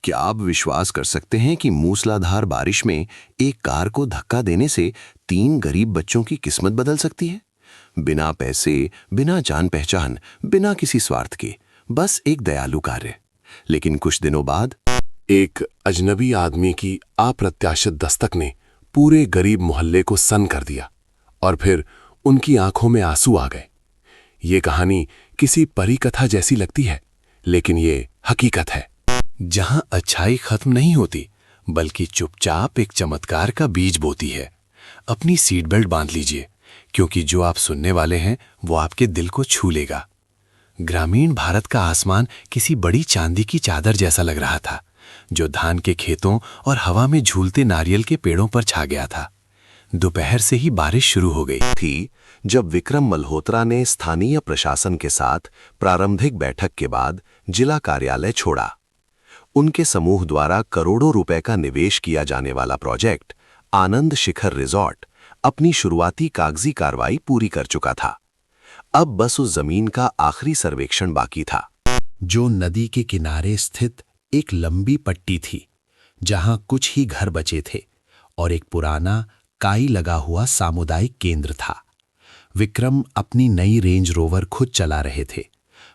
क्या आप विश्वास कर सकते हैं कि मूसलाधार बारिश में एक कार को धक्का देने से 3 गरीब बच्चों की किस्मत बदल सकती है? बिना पैसे, बिना जान पहचान, बिना किसी स्वार्थ के, बस एक दयालु कार्य। लेकिन कुछ दिनों बाद एक अजनबी आदमी की अप्रत्याशित दस्तक ने पूरे गरीब मोहल्ले को सन्न कर दिया और फिर उनकी आंखों में आंसू आ गए। ये कहानी किसी परी कथा जैसी लगती है, लेकिन ये हकीकत है। जहां अच्छाई खत्म नहीं होती बल्कि चुपचाप एक चमत्कार का बीज बोती है। अपनी सीट बेल्ट बांध लीजिए, क्योंकि जो आप सुनने वाले हैं वो आपके दिल को छू लेगा। ग्रामीण भारत का आसमान किसी बड़ी चांदी की चादर जैसा लग रहा था, जो धान के खेतों और हवा में झूलते नारियल के पेड़ों पर छा गया था। दोपहर से ही बारिश शुरू हो गई थी जब विक्रम मल्होत्रा ने स्थानीय प्रशासन के साथ प्रारंभिक बैठक के बाद जिला कार्यालय छोड़ा। उनके समूह द्वारा करोड़ों रुपए का निवेश किया जाने वाला प्रोजेक्ट आनंद शिखर रिजॉर्ट अपनी शुरुआती कागजी कार्रवाई पूरी कर चुका था। अब बस उस जमीन का आखिरी सर्वेक्षण बाकी था, जो नदी के किनारे स्थित एक लंबी पट्टी थी, जहां कुछ ही घर बचे थे और एक पुराना काई लगा हुआ सामुदायिक केंद्र था। विक्रम अपनी नई रेंज रोवर खुद चला रहे थे।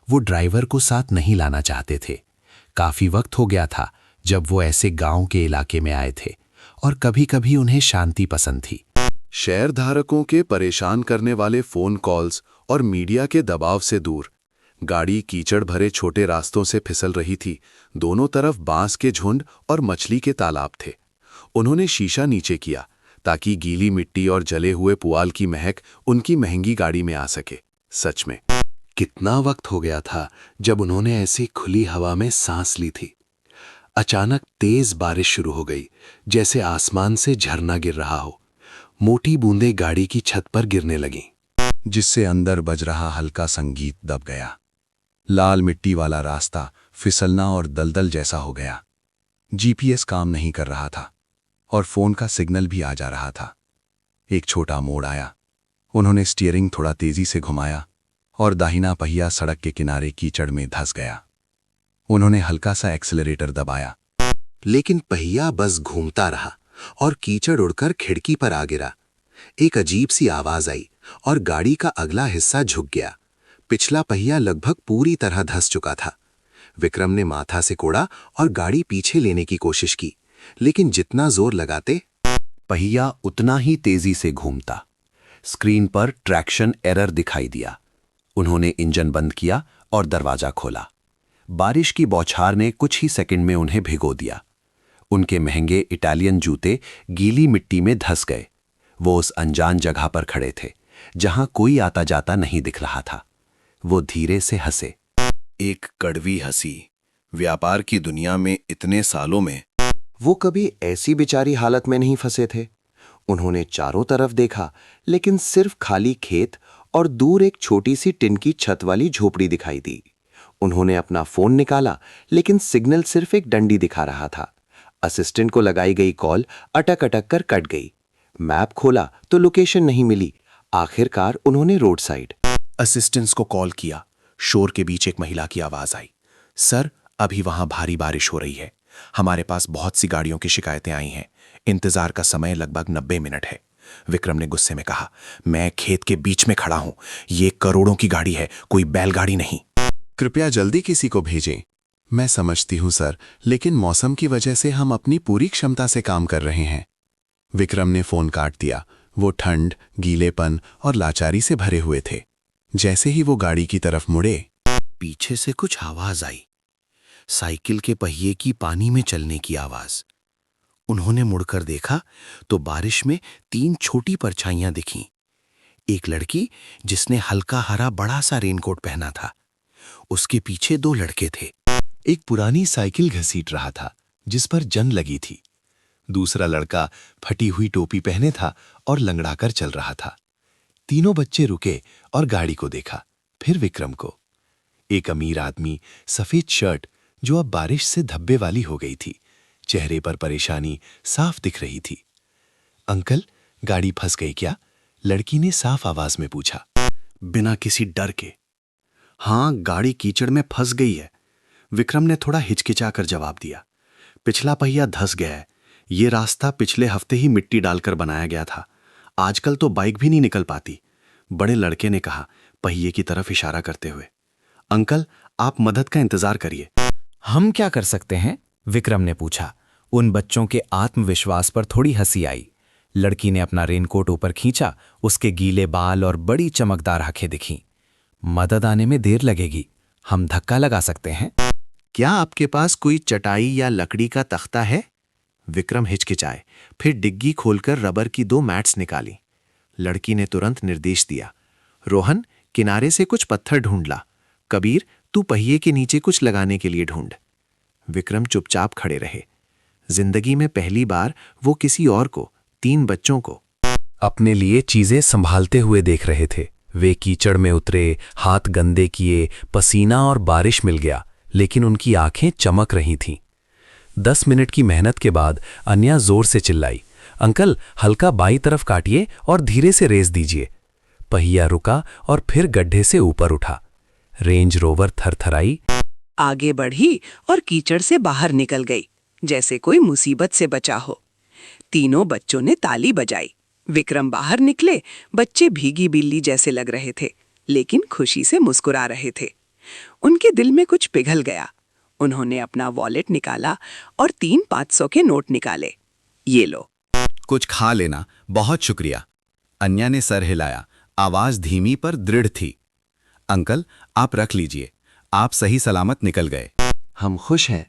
वो ड्राइवर को साथ नहीं लाना चाहते थे। काफी वक्त हो गया था जब वो ऐसे गांव के इलाके में आए थे और कभी-कभी उन्हें शांति पसंद थी। शेयरधारकों के परेशान करने वाले फोन कॉल्स और मीडिया के दबाव से दूर, गाड़ी कीचड़ भरे छोटे रास्तों से फिसल रही थी। दोनों तरफ बांस के झुंड और मछली के तालाब थे। उन्होंने शीशा नीचे किया ताकि गीली मिट्टी और जले हुए पुआल की महक उनकी महंगी गाड़ी में आ सके। सच में कितना वक्त हो गया था जब उन्होंने ऐसी खुली हवा में सांस ली थी। अचानक तेज बारिश शुरू हो गई, जैसे आसमान से झरना गिर रहा हो। मोटी बूंदें गाड़ी की छत पर गिरने लगीं, जिससे अंदर बज रहा हल्का संगीत दब गया। लाल मिट्टी वाला रास्ता फिसलना और दलदल जैसा हो गया। जीपीएस काम नहीं कर रहा था और फोन का सिग्नल भी आ जा रहा था। एक छोटा मोड़ आया। उन्होंने स्टीयरिंग थोड़ा तेजी से घुमाया और दाहिना पहिया सड़क के किनारे कीचड़ में धंस गया। उन्होंने हल्का सा एक्सेलरेटर दबाया, लेकिन पहिया बस घूमता रहा और कीचड़ उड़कर खिड़की पर आ गिरा। एक अजीब सी आवाज आई और गाड़ी का अगला हिस्सा झुक गया। पिछला पहिया लगभग पूरी तरह धंस चुका था। विक्रम ने माथा से कोड़ा और गाड़ी पीछे लेने की कोशिश की, लेकिन जितना जोर लगाते, पहिया उतना ही तेजी से घूमता। स्क्रीन पर ट्रैक्शन एरर दिखाई दिया। उन्होंने इंजन बंद किया और दरवाजा खोला। बारिश की बौछार ने कुछ ही सेकंड में उन्हें भिगो दिया। उनके महंगे इटालियन जूते गीली मिट्टी में धंस गए। वो उस अनजान जगह पर खड़े थे, जहां कोई आता जाता नहीं दिख रहा था। वो धीरे से हंसे, एक कड़वी हंसी। व्यापार की दुनिया में इतने सालों में वो कभी ऐसी बेचारी हालत में नहीं फंसे थे। उन्होंने चारों तरफ देखा, लेकिन सिर्फ खाली खेत और दूर एक छोटी सी टिन की छत वाली झोपड़ी दिखाई दी। उन्होंने अपना फोन निकाला, लेकिन सिग्नल सिर्फ एक डंडी दिखा रहा था। असिस्टेंट को लगाई गई कॉल अटक अटक कर कट गई। मैप खोला तो लोकेशन नहीं मिली। आखिरकार उन्होंने रोड साइड असिस्टेंट्स को कॉल किया। शोर के बीच एक महिला की आवाज आई, सर, अभी वहां भारी बारिश हो रही है। हमारे पास बहुत सी गाड़ियों की शिकायतें आई हैं। इंतजार का समय लगभग 90 मिनट है। विक्रम ने गुस्से में कहा, मैं खेत के बीच में खड़ा हूं। ये करोड़ों की गाड़ी है, कोई बैलगाड़ी नहीं। कृपया जल्दी किसी को भेजें। मैं समझती हूं सर, लेकिन मौसम की वजह से हम अपनी पूरी क्षमता से काम कर रहे हैं। विक्रम ने फोन काट दिया। वो ठंड, गीलेपन और लाचारी से भरे हुए थे। जैसे ही वो गाड़ी की तरफ मुड़े, पीछे से कुछ आवाज आई, साइकिल के पहिए की पानी में चलने की आवाज। उन्होंने मुड़कर देखा तो बारिश में 3 छोटी परछाइयां दिखीं। एक लड़की जिसने हल्का हरा बड़ा सा रेनकोट पहना था। उसके पीछे 2 लड़के थे। एक पुरानी साइकिल घसीट रहा था जिस पर जंग लगी थी। दूसरा लड़का फटी हुई टोपी पहने था और लंगड़ाकर चल रहा था। तीनों बच्चे रुके और गाड़ी को देखा, फिर विक्रम को। एक अमीर आदमी, सफेद शर्ट जो अब बारिश से धब्बे वाली हो गई थी, चेहरे पर परेशानी साफ दिख रही थी। अंकल, गाड़ी फंस गई क्या? लड़की ने साफ आवाज में पूछा, बिना किसी डर के। हाँ, गाड़ी कीचड़ में फंस गई है, विक्रम ने थोड़ा हिचकिचाकर जवाब दिया। पिछला पहिया धंस गया है। ये रास्ता पिछले हफ्ते ही मिट्टी डालकर बनाया गया था। आजकल तो बाइक भी नहीं निकल पाती, बड़े लड़के ने कहा पहिए की तरफ इशारा करते हुए। अंकल, आप मदद का इंतजार करिए। हम क्या कर सकते हैं? विक्रम ने पूछा। उन बच्चों के आत्मविश्वास पर थोड़ी हंसी आई। लड़की ने अपना रेनकोट ऊपर खींचा, उसके गीले बाल और बड़ी चमकदार आंखें दिखीं। मदद आने में देर लगेगी, हम धक्का लगा सकते हैं। क्या आपके पास कोई चटाई या लकड़ी का तख्ता है? विक्रम हिचकिचाए, फिर डिग्गी खोलकर रबर की 2 मैट्स निकाली। लड़की ने तुरंत निर्देश दिया, रोहन, किनारे से कुछ पत्थर ढूंढ ला। कबीर, तू पहिए के नीचे कुछ लगाने के लिए ढूंढ। विक्रम चुपचाप खड़े रहे। जिंदगी में पहली बार वो किसी और को, 3 बच्चों को, अपने लिए चीजें संभालते हुए देख रहे थे। वे कीचड़ में उतरे, हाथ गंदे किए, पसीना और बारिश मिल गया, लेकिन उनकी आंखें चमक रही थीं। 10 मिनट की मेहनत के बाद अन्या जोर से चिल्लाई, अंकल, हल्का बाईं तरफ काटिए और धीरे से रेस दीजिए। पहिया रुका और फिर गड्ढे से ऊपर उठा। रेंज रोवर थरथराई, आगे बढ़ी और कीचड़ से बाहर निकल गई, जैसे कोई मुसीबत से बचा हो। तीनों बच्चों ने ताली बजाई। विक्रम बाहर निकले। बच्चे भीगी बिल्ली जैसे लग रहे थे, लेकिन खुशी से मुस्कुरा रहे थे। उनके दिल में कुछ पिघल गया। उन्होंने अपना वॉलेट निकाला और 3 500 के नोट निकाले। ये लो। कुछ खा लेना, बहुत शुक्रिया। अन्या ने सर हिलाया, आवाज धीमी पर दृढ़ थी। अंकल, आप रख लीजिए, आप सही सलामत निकल गए। हम खुश हैं,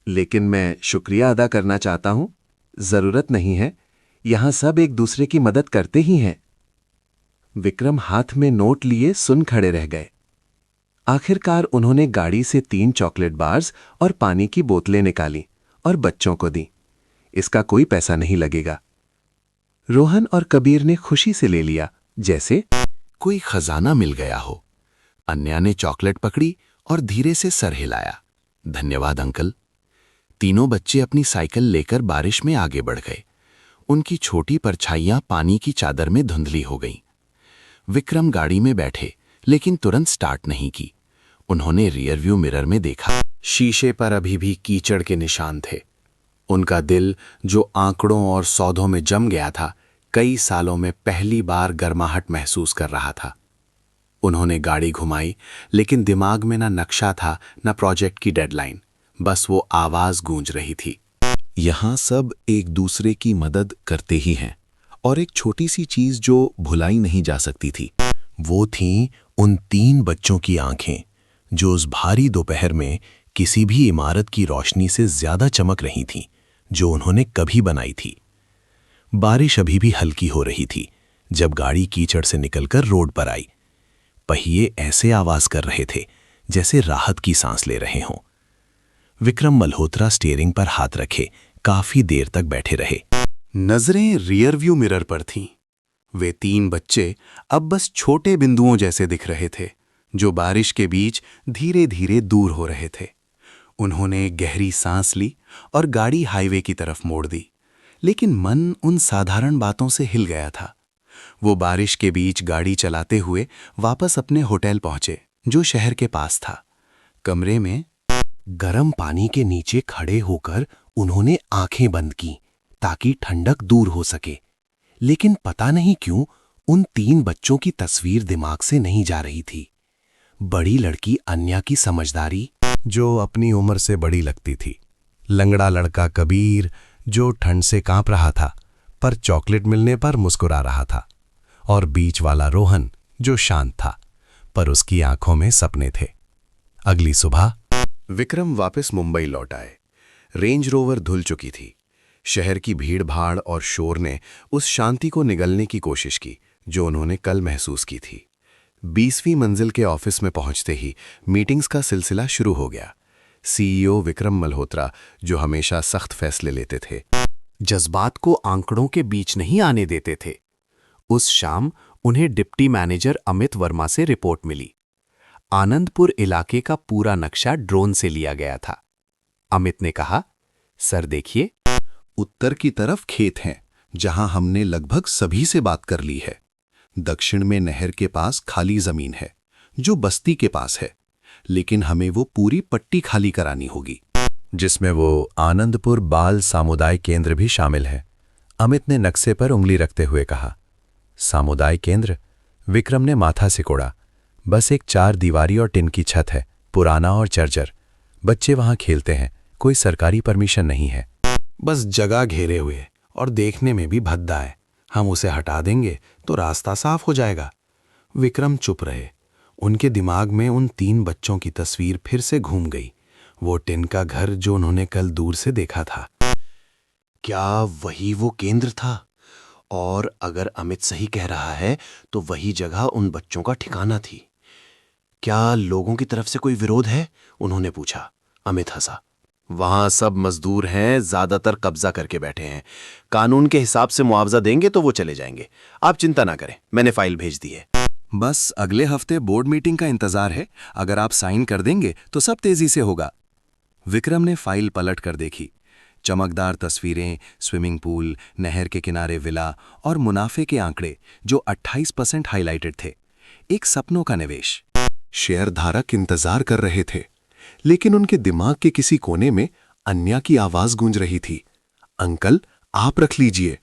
लेकिन मैं शुक्रिया अदा करना चाहता हूं। जरूरत नहीं है, यहां सब एक दूसरे की मदद करते ही हैं। विक्रम हाथ में नोट लिए सुन खड़े रह गए। आखिरकार उन्होंने गाड़ी से 3 चॉकलेट बार्स और पानी की बोतलें निकाली और बच्चों को दी। इसका कोई पैसा नहीं लगेगा। रोहन और कबीर ने खुशी से ले लिया, जैसे कोई खजाना मिल गया हो। अन्या ने चॉकलेट पकड़ी और धीरे से सर हिलाया। धन्यवाद अंकल। तीनों बच्चे अपनी साइकिल लेकर बारिश में आगे बढ़ गए। उनकी छोटी परछाइयां पानी की चादर में धुंधली हो गईं। विक्रम गाड़ी में बैठे, लेकिन तुरंत स्टार्ट नहीं की। उन्होंने रियरव्यू मिरर में देखा। शीशे पर अभी भी कीचड़ के निशान थे। उनका दिल, जो आंकड़ों और सौदों में जम गया था, कई सालों में पहली बार गर्माहट महसूस कर रहा था। उन्होंने गाड़ी घुमाई, लेकिन दिमाग में ना नक्शा था, ना प्रोजेक्ट की डेडलाइन। बस वो आवाज गूंज रही थी, यहां सब एक दूसरे की मदद करते ही हैं। और एक छोटी सी चीज जो भुलाई नहीं जा सकती थी, वो थीं उन 3 बच्चों की आंखें, जो उस भारी दोपहर में किसी भी इमारत की रोशनी से ज्यादा चमक रही थीं जो उन्होंने कभी बनाई थी। बारिश अभी भी हल्की हो रही थी जब गाड़ी कीचड़ से निकलकर रोड पर आई। पहिए ऐसे आवाज कर रहे थे जैसे राहत की सांस ले रहे हों। विक्रम मल्होत्रा स्टीयरिंग पर हाथ रखे काफी देर तक बैठे रहे। नजरें रियरव्यू मिरर पर थीं। वे 3 बच्चे अब बस छोटे बिंदुओं जैसे दिख रहे थे, जो बारिश के बीच धीरे धीरे दूर हो रहे थे। उन्होंने गहरी सांस ली और गाड़ी हाईवे की तरफ मोड़ दी, लेकिन मन उन साधारण बातों से हिल गया था। वो बारिश के बीच गाड़ी चलाते हुए वापस अपने होटल पहुंचे, जो शहर के पास था। कमरे में गर्म पानी के नीचे खड़े होकर उन्होंने आंखें बंद की ताकि ठंडक दूर हो सके, लेकिन पता नहीं क्यों उन 3 बच्चों की तस्वीर दिमाग से नहीं जा रही थी। बड़ी लड़की अन्या की समझदारी, जो अपनी उम्र से बड़ी लगती थी। लंगड़ा लड़का कबीर, जो ठंड से कांप रहा था पर चॉकलेट मिलने पर मुस्कुरा रहा था। और बीच वाला रोहन, जो शांत था पर उसकी आंखों में सपने थे। अगली सुबह विक्रम वापस मुंबई लौट आए। रेंज रोवर धुल चुकी थी। शहर की भीड़ भाड़ और शोर ने उस शांति को निगलने की कोशिश की जो उन्होंने कल महसूस की थी। 20वीं मंजिल के ऑफिस में पहुंचते ही मीटिंग्स का सिलसिला शुरू हो गया। सीईओ विक्रम मल्होत्रा, जो हमेशा सख्त फैसले लेते थे, जज्बात को आंकड़ों के बीच नहीं आने देते थे। उस शाम उन्हें डिप्टी मैनेजर अमित वर्मा से रिपोर्ट मिली। आनंदपुर इलाके का पूरा नक्शा ड्रोन से लिया गया था। अमित ने कहा, सर देखिए, उत्तर की तरफ खेत हैं, जहां हमने लगभग सभी से बात कर ली है। दक्षिण में नहर के पास खाली जमीन है, जो बस्ती के पास है, लेकिन हमें वो पूरी पट्टी खाली करानी होगी। जिसमें वो आनंदपुर बाल सामुदायिक केंद्र भी शामिल है। अमित ने नक्शे पर उंगली रखते हुए कहा। सामुदायिक केंद्र? विक्रम ने माथा सिकोड़ा। बस एक 4 दीवारी और टिन की छत है, पुराना और जर्जर। बच्चे वहां खेलते हैं, कोई सरकारी परमिशन नहीं है। बस जगह घेरे हुए और देखने में भी भद्दा है। हम उसे हटा देंगे तो रास्ता साफ हो जाएगा। विक्रम चुप रहे। उनके दिमाग में उन 3 बच्चों की तस्वीर फिर से घूम गई। वो टिन का घर जो उन्होंने कल दूर से देखा था। क्या वही वो केंद्र था? और अगर अमित सही कह रहा है तो वही जगह उन बच्चों का ठिकाना थी। क्या लोगों की तरफ से कोई विरोध है? उन्होंने पूछा। अमित हंसा। वहां सब मजदूर हैं, ज्यादातर कब्जा करके बैठे हैं। कानून के हिसाब से मुआवजा देंगे तो वो चले जाएंगे। आप चिंता ना करें, मैंने फाइल भेज दी है। बस अगले हफ्ते बोर्ड मीटिंग का इंतजार है। अगर आप साइन कर देंगे तो सब तेजी से होगा। विक्रम ने फाइल पलट कर देखी। चमकदार तस्वीरें, स्विमिंग पूल, नहर के किनारे विला और मुनाफे के आंकड़े जो 28% हाइलाइटेड थे। एक सपनों का निवेश। शेयरधारक इंतजार कर रहे थे, लेकिन उनके दिमाग के किसी कोने में अन्या की आवाज गूंज रही थी। अंकल, आप रख लीजिए।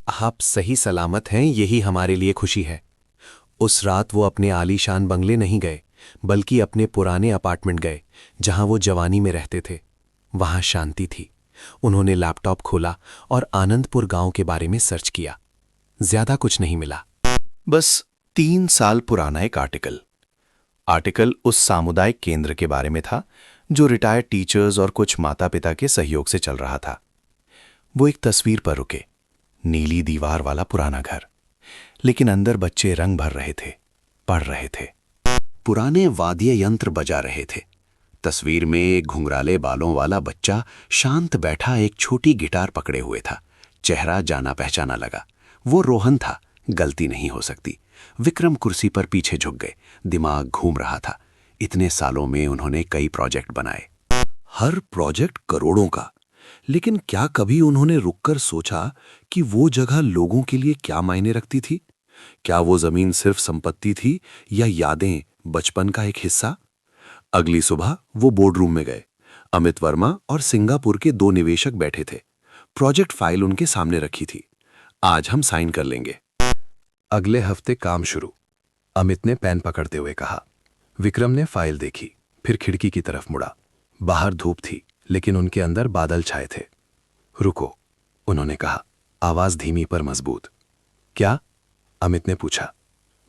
आप सही सलामत हैं, यही हमारे लिए खुशी है। उस रात वो अपने आलीशान बंगले नहीं गए, बल्कि अपने पुराने अपार्टमेंट गए, जहां वो जवानी में रहते थे। वहां शांति थी। उन्होंने लैपटॉप खोला और आनंदपुर गांव के बारे में सर्च किया। ज्यादा कुछ नहीं मिला। बस 3 साल पुराना एक आर्टिकल उस सामुदायिक केंद्र के बारे में था जो रिटायर्ड टीचर्स और कुछ माता पिता के सहयोग से चल रहा था। वो एक तस्वीर पर रुके। नीली दीवार वाला पुराना घर, लेकिन अंदर बच्चे रंग भर रहे थे, पढ़ रहे थे। पुराने वाद्य यंत्र बजा रहे थे। तस्वीर में एक घुंघराले बालों वाला बच्चा शांत बैठा एक छोटी गिटार पकड़े हुए था। चेहरा जाना पहचाना लगा। वो रोहन था, गलती नहीं हो सकती। विक्रम कुर्सी पर पीछे झुक गए। दिमाग घूम रहा था। इतने सालों में उन्होंने कई प्रोजेक्ट बनाए, हर प्रोजेक्ट करोड़ों का। लेकिन क्या कभी उन्होंने रुककर सोचा कि वो जगह लोगों के लिए क्या मायने रखती थी? क्या वो जमीन सिर्फ संपत्ति थी या यादें, बचपन का एक हिस्सा? अगली सुबह वो बोर्डरूम में गए। अमित वर्मा और सिंगापुर के 2 निवेशक बैठे थे। प्रोजेक्ट फाइल उनके सामने रखी थी। आज हम साइन कर लेंगे। अगले हफ्ते काम शुरू, अमित ने पेन पकड़ते हुए कहा। विक्रम ने फाइल देखी, फिर खिड़की की तरफ मुड़ा। बाहर धूप थी, लेकिन उनके अंदर बादल छाए थे। रुको, उन्होंने कहा, आवाज धीमी पर मजबूत। क्या? अमित ने पूछा।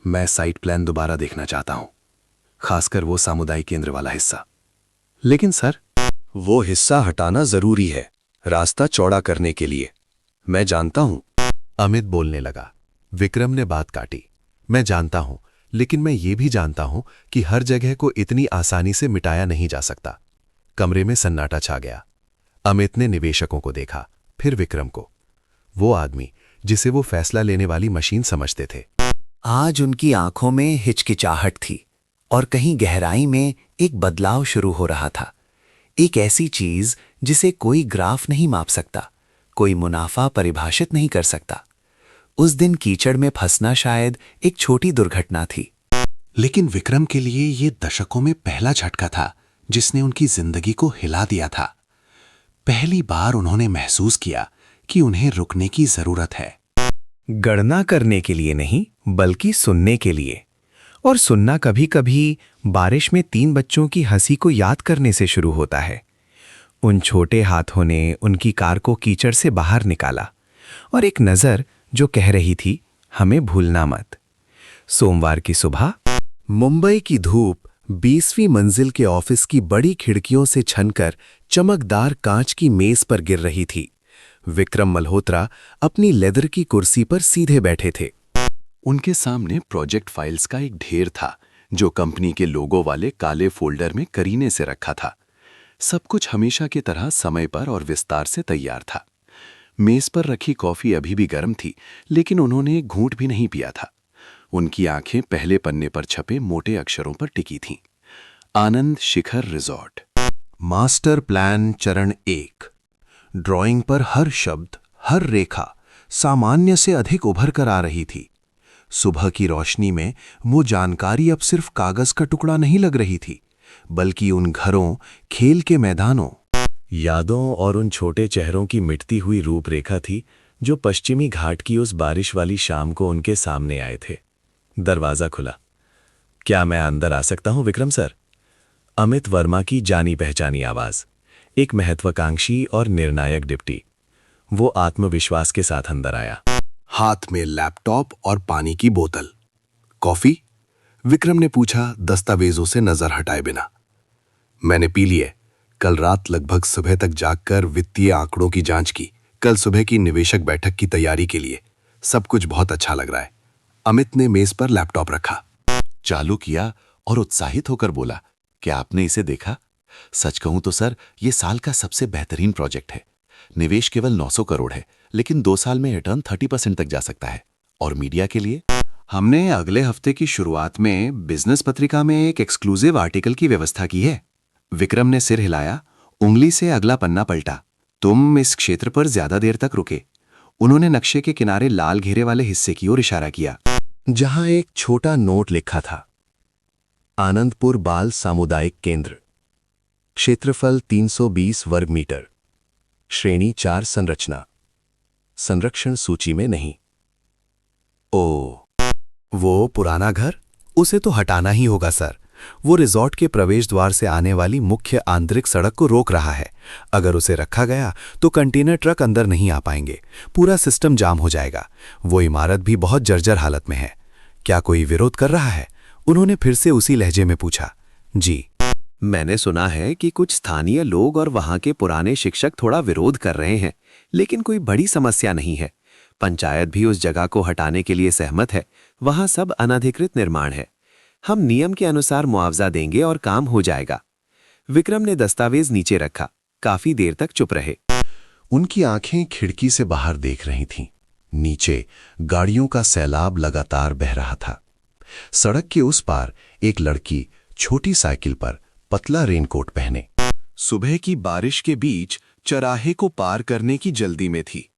मैं साइट प्लान दोबारा देखना चाहता हूं, खासकर वो सामुदायिक केंद्र वाला हिस्सा। लेकिन सर, वो हिस्सा हटाना जरूरी है, रास्ता चौड़ा करने के लिए। मैं जानता हूं, अमित बोलने लगा। विक्रम ने बात काटी। मैं जानता हूं, लेकिन मैं ये भी जानता हूं कि हर जगह को इतनी आसानी से मिटाया नहीं जा सकता। कमरे में सन्नाटा छा गया। अमित ने निवेशकों को देखा, फिर विक्रम को। वो आदमी जिसे वो फैसला लेने वाली मशीन समझते थे। आज उनकी आंखों में हिचकिचाहट थी और कहीं गहराई में एक बदलाव शुरू हो रहा था। एक ऐसी चीज जिसे कोई ग्राफ नहीं माप सकता, कोई मुनाफा परिभाषित नहीं कर सकता। उस दिन कीचड़ में फंसना शायद एक छोटी दुर्घटना थी, लेकिन विक्रम के लिए ये दशकों में पहला झटका था जिसने उनकी जिंदगी को हिला दिया था। पहली बार उन्होंने महसूस किया कि उन्हें रुकने की जरूरत है। गणना करने के लिए नहीं, बल्कि सुनने के लिए। और सुनना कभी कभी बारिश में 3 बच्चों की हंसी को याद करने से शुरू होता है। उन छोटे हाथों ने उनकी कार को कीचड़ से बाहर निकाला, और एक नजर जो कह रही थी, हमें भूलना मत। सोमवार की सुबह मुंबई की धूप 20वीं मंजिल के ऑफिस की बड़ी खिड़कियों से छनकर चमकदार कांच की मेज पर गिर रही थी। विक्रम मल्होत्रा अपनी लेदर की कुर्सी पर सीधे बैठे थे। उनके सामने प्रोजेक्ट फाइल्स का एक ढेर था, जो कंपनी के लोगो वाले काले फोल्डर में करीने से रखा था। सब कुछ हमेशा की तरह समय पर और विस्तार से तैयार था। मेज पर रखी कॉफी अभी भी गर्म थी, लेकिन उन्होंने एक घूंट भी नहीं पिया था। उनकी आंखें पहले पन्ने पर छपे मोटे अक्षरों पर टिकी थीं। आनंद शिखर रिजॉर्ट, मास्टर प्लान चरण 1। ड्राइंग पर हर शब्द, हर रेखा सामान्य से अधिक उभर कर आ रही थी। सुबह की रोशनी में वो जानकारी अब सिर्फ कागज का टुकड़ा नहीं लग रही थी, बल्कि उन घरों, खेल के मैदानों, यादों और उन छोटे चेहरों की मिटती हुई रूपरेखा थी जो पश्चिमी घाट की उस बारिश वाली शाम को उनके सामने आए थे। दरवाजा खुला। क्या मैं अंदर आ सकता हूं विक्रम सर? अमित वर्मा की जानी पहचानी आवाज, एक महत्वाकांक्षी और निर्णायक डिप्टी। वो आत्मविश्वास के साथ अंदर आया। हाथ में लैपटॉप और पानी की बोतल। कॉफी? विक्रम ने पूछा, दस्तावेजों से नजर हटाए बिना। मैंने पी ली है। कल रात लगभग सुबह तक जागकर वित्तीय आंकड़ों की जांच की। कल सुबह की निवेशक बैठक की तैयारी के लिए। सब कुछ बहुत अच्छा लग रहा है। अमित ने मेज पर लैपटॉप रखा, चालू किया और उत्साहित होकर बोला, क्या आपने इसे देखा? सच कहूं तो सर, ये साल का सबसे बेहतरीन प्रोजेक्ट है। निवेश केवल 900 करोड़ है, लेकिन 2 साल में रिटर्न 30% तक जा सकता है। और मीडिया के लिए हमने अगले हफ्ते की शुरुआत में बिजनेस पत्रिका में एक एक्सक्लूसिव आर्टिकल की व्यवस्था की है। विक्रम ने सिर हिलाया, उंगली से अगला पन्ना पलटा। तुम इस क्षेत्र पर ज्यादा देर तक रुके। उन्होंने नक्शे के किनारे लाल घेरे वाले हिस्से की ओर इशारा किया, जहां एक छोटा नोट लिखा था, आनंदपुर बाल सामुदायिक केंद्र, क्षेत्रफल 320 वर्ग मीटर, श्रेणी 4 संरचना, संरक्षण सूची में नहीं। ओ, वो पुराना घर? उसे तो हटाना ही होगा सर। वो रिजॉर्ट के प्रवेश द्वार से आने वाली मुख्य आंतरिक सड़क को रोक रहा है। अगर उसे रखा गया तो कंटेनर ट्रक अंदर नहीं आ पाएंगे, पूरा सिस्टम जाम हो जाएगा। वो इमारत भी बहुत जर्जर हालत में है। क्या कोई विरोध कर रहा है? उन्होंने फिर से उसी लहजे में पूछा। जी, मैंने सुना है कि कुछ स्थानीय लोग और वहां के पुराने शिक्षक थोड़ा विरोध कर रहे हैं, लेकिन कोई बड़ी समस्या नहीं है। पंचायत भी उस जगह को हटाने के लिए सहमत है। वहां सब अनधिकृत निर्माण है। हम नियम के अनुसार मुआवजा देंगे और काम हो जाएगा। विक्रम ने दस्तावेज नीचे रखा। काफी देर तक चुप रहे। उनकी आंखें खिड़की से बाहर देख रही थीं। नीचे गाड़ियों का सैलाब लगातार बह रहा था। सड़क के उस पार एक लड़की छोटी साइकिल पर, पतला रेनकोट पहने, सुबह की बारिश के बीच चराहे को पार करने की जल्दी में थी।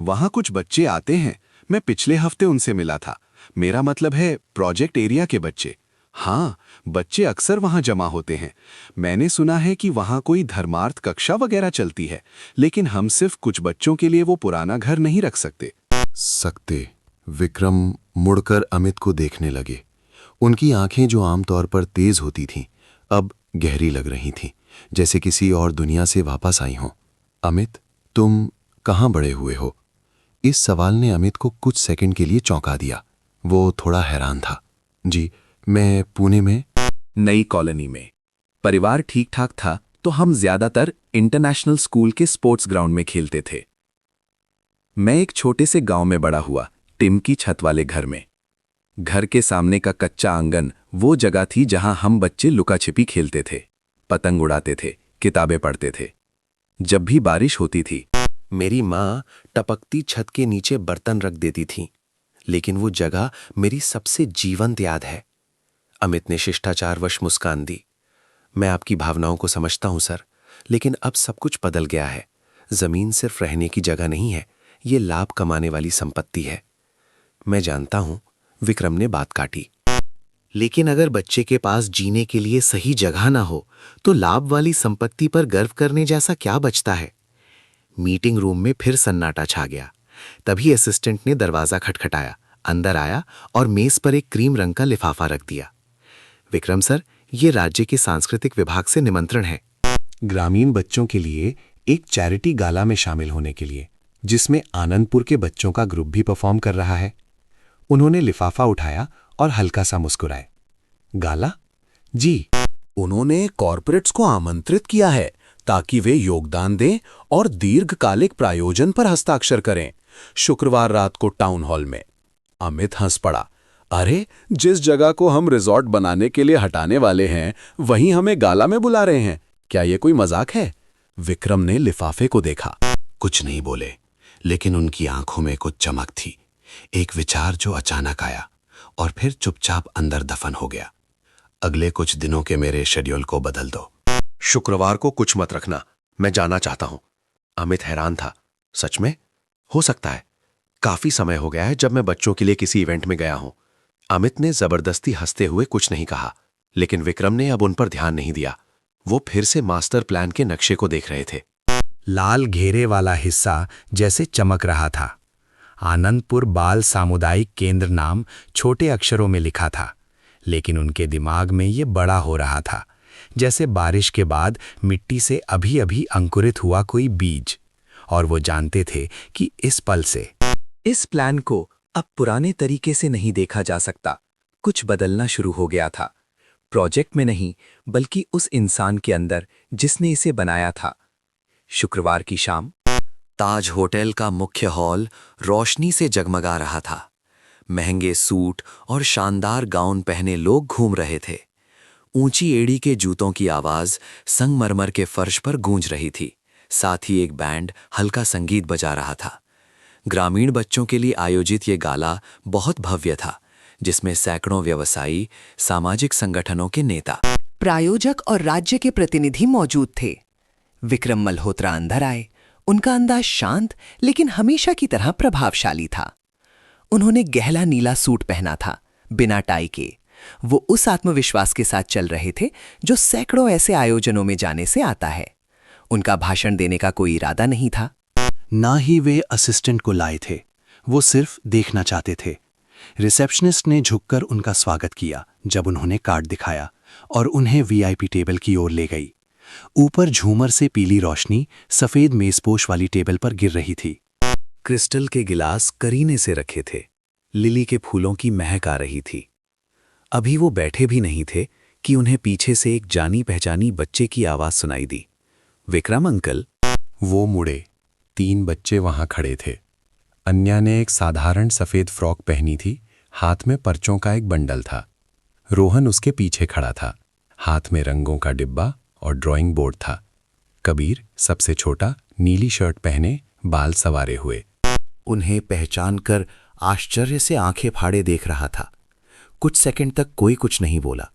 वहां कुछ बच्चे आते हैं। मैं पिछले हफ्ते उनसे मिला था। मेरा मतलब है प्रोजेक्ट एरिया के बच्चे। हाँ, बच्चे अक्सर वहां जमा होते हैं। मैंने सुना है कि वहां कोई धर्मार्थ कक्षा वगैरह चलती है, लेकिन हम सिर्फ कुछ बच्चों के लिए वो पुराना घर नहीं रख सकते। विक्रम मुड़कर अमित को देखने लगे। उनकी आंखें जो आमतौर पर तेज होती थीं, अब गहरी लग रही थीं, जैसे किसी और दुनिया से वापस आई हों। अमित, तुम कहाँ बड़े हुए हो? इस सवाल ने अमित को कुछ सेकंड के लिए चौंका दिया। वो थोड़ा हैरान था। जी, मैं पुणे में। नई कॉलोनी में। परिवार ठीक ठाक था तो हम ज्यादातर इंटरनेशनल स्कूल के स्पोर्ट्स ग्राउंड में खेलते थे। मैं एक छोटे से गांव में बड़ा हुआ, टिम की छत वाले घर में। घर के सामने का कच्चा आंगन वो जगह थी जहां हम बच्चे लुका छिपी खेलते थे, पतंग उड़ाते थे, किताबें पढ़ते थे। जब भी बारिश होती थी, मेरी माँ टपकती छत के नीचे बर्तन रख देती थी, लेकिन वो जगह मेरी सबसे जीवंत याद है। अमित ने शिष्टाचारवश मुस्कान दी। मैं आपकी भावनाओं को समझता हूं सर, लेकिन अब सब कुछ बदल गया है। जमीन सिर्फ रहने की जगह नहीं है, ये लाभ कमाने वाली संपत्ति है। मैं जानता हूं, विक्रम ने बात काटी। लेकिन अगर बच्चे के पास जीने के लिए सही जगह ना हो, तो लाभ वाली संपत्ति पर गर्व करने जैसा क्या बचता है? मीटिंग रूम में फिर सन्नाटा छा गया। तभी असिस्टेंट ने दरवाजा खटखटाया, अंदर आया और मेज पर एक क्रीम रंग का लिफाफा रख दिया। विक्रम सर, ये राज्य के सांस्कृतिक विभाग से निमंत्रण है, ग्रामीण बच्चों के लिए एक चैरिटी गाला में शामिल होने के लिए, जिसमें आनंदपुर के बच्चों का ग्रुप भी परफॉर्म कर रहा है। उन्होंने लिफाफा उठाया और हल्का सा मुस्कुराए। गाला? जी। उन्होंने कॉर्पोरेट्स को आमंत्रित किया है ताकि वे योगदान दें और दीर्घकालिक प्रायोजन पर हस्ताक्षर करें। शुक्रवार रात को टाउन हॉल में। अमित हंस पड़ा। अरे, जिस जगह को हम रिजॉर्ट बनाने के लिए हटाने वाले हैं, वहीं हमें गाला में बुला रहे हैं। क्या ये कोई मजाक है? विक्रम ने लिफाफे को देखा। कुछ नहीं बोले, लेकिन उनकी आंखों में कुछ चमक थी। एक विचार जो अचानक आया और फिर चुपचाप अंदर दफन हो गया। अगले कुछ दिनों के मेरे शेड्यूल को बदल दो। शुक्रवार को कुछ मत रखना, मैं जाना चाहता हूं। अमित हैरान था। सच में? हो सकता है। काफी समय हो गया है जब मैं बच्चों के लिए किसी इवेंट में गया हूं। अमित ने जबरदस्ती हंसते हुए कुछ नहीं कहा, लेकिन विक्रम ने अब उन पर ध्यान नहीं दिया। वो फिर से मास्टर प्लान के नक्शे को देख रहे थे। लाल घेरे वाला हिस्सा जैसे चमक रहा था। आनंदपुर बाल सामुदायिक केंद्र नाम छोटे अक्षरों में लिखा था, लेकिन उनके दिमाग में ये बड़ा हो रहा था, जैसे बारिश के बाद मिट्टी से अभी अभी अंकुरित हुआ कोई बीज। और वो जानते थे कि इस पल से इस प्लान को अब पुराने तरीके से नहीं देखा जा सकता। कुछ बदलना शुरू हो गया था, प्रोजेक्ट में नहीं बल्कि उस इंसान के अंदर जिसने इसे बनाया था। शुक्रवार की शाम ताज होटल का मुख्य हॉल रोशनी से जगमगा रहा था। महंगे सूट और शानदार गाउन पहने लोग घूम रहे थे। ऊंची एड़ी के जूतों की आवाज संगमरमर के फर्श पर गूंज रही थी। साथ ही एक बैंड हल्का संगीत बजा रहा था। ग्रामीण बच्चों के लिए आयोजित ये गाला बहुत भव्य था, जिसमें सैकड़ों व्यवसायी, सामाजिक संगठनों के नेता, प्रायोजक और राज्य के प्रतिनिधि मौजूद थे। विक्रम मल्होत्रा अंदर आए। उनका अंदाज शांत लेकिन हमेशा की तरह प्रभावशाली था। उन्होंने गहरा नीला सूट पहना था, बिना टाई के। वो उस आत्मविश्वास के साथ चल रहे थे जो सैकड़ों ऐसे आयोजनों में जाने से आता है। उनका भाषण देने का कोई इरादा नहीं था। ना ही वे असिस्टेंट को लाए थे, वो सिर्फ देखना चाहते थे। रिसेप्शनिस्ट ने झुककर उनका स्वागत किया जब उन्होंने कार्ड दिखाया और उन्हें वीआईपी टेबल की ओर ले गई। ऊपर झूमर से पीली रोशनी सफेद मेजपोश वाली टेबल पर गिर रही थी। क्रिस्टल के गिलास करीने से रखे थे। लिली के फूलों की महक आ रही थी। अभी वो बैठे भी नहीं थे कि उन्हें पीछे से एक जानी पहचानी बच्चे की आवाज सुनाई दी। विक्रम अंकल। वो मुड़े। 3 बच्चे वहां खड़े थे। अन्या ने एक साधारण सफेद फ्रॉक पहनी थी, हाथ में पर्चों का एक बंडल था। रोहन उसके पीछे खड़ा था, हाथ में रंगों का डिब्बा और ड्राइंग बोर्ड था। कबीर सबसे छोटा, नीली शर्ट पहने, बाल संवारे हुए। उन्हें पहचान कर आश्चर्य से आंखें फाड़े देख रहा था। कुछ सेकंड तक कोई कुछ नहीं बोला।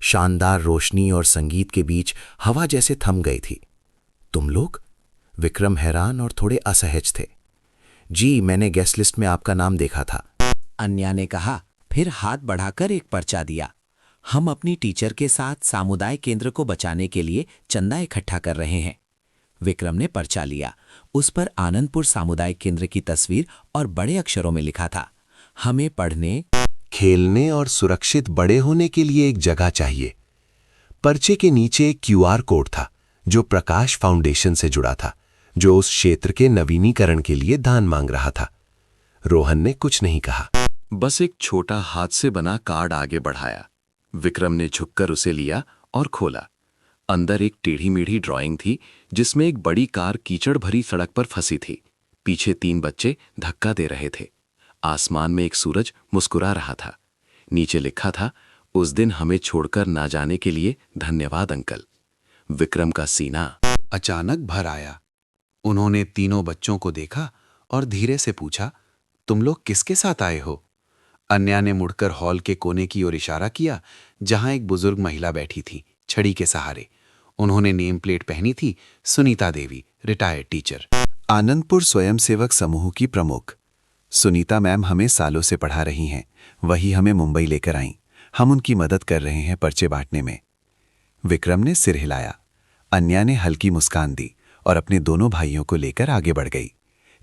शानदार रोशनी और संगीत के बीच हवा जैसे थम गई थी। तुम लोग? विक्रम हैरान और थोड़े असहज थे। जी, मैंने गेस्ट लिस्ट में आपका नाम देखा था, अन्या ने कहा, फिर हाथ बढ़ाकर एक पर्चा दिया। हम अपनी टीचर के साथ सामुदायिक केंद्र को बचाने के लिए चंदा इकट्ठा कर रहे हैं। विक्रम ने पर्चा लिया। उस पर आनंदपुर सामुदायिक केंद्र की तस्वीर और बड़े अक्षरों में लिखा था, हमें पढ़ने, खेलने और सुरक्षित बड़े होने के लिए एक जगह चाहिए। पर्चे के नीचे एक क्यूआर कोड था जो प्रकाश फाउंडेशन से जुड़ा था, जो उस क्षेत्र के नवीनीकरण के लिए दान मांग रहा था। रोहन ने कुछ नहीं कहा, बस एक छोटा हाथ से बना कार्ड आगे बढ़ाया। विक्रम ने झुककर उसे लिया और खोला। अंदर एक टेढ़ी मेढ़ी ड्राइंग थी जिसमें एक बड़ी कार कीचड़ भरी सड़क पर फंसी थी। पीछे 3 बच्चे धक्का दे रहे थे। आसमान में एक सूरज मुस्कुरा रहा था। नीचे लिखा था, उस दिन हमें छोड़कर ना जाने के लिए धन्यवाद अंकल। विक्रम का सीना अचानक भर आया। उन्होंने तीनों बच्चों को देखा और धीरे से पूछा, तुम लोग किसके साथ आए हो? अन्या ने मुड़कर हॉल के कोने की ओर इशारा किया, जहां एक बुजुर्ग महिला बैठी थी, छड़ी के सहारे। उन्होंने नेम प्लेट पहनी थी, सुनीता देवी, रिटायर्ड टीचर, आनंदपुर स्वयंसेवक समूह की प्रमुख। सुनीता मैम हमें सालों से पढ़ा रही हैं, वही हमें मुंबई लेकर आईं। हम उनकी मदद कर रहे हैं पर्चे बांटने में। विक्रम ने सिर हिलाया। अन्या ने हल्की मुस्कान दी और अपने दोनों भाइयों को लेकर आगे बढ़ गई,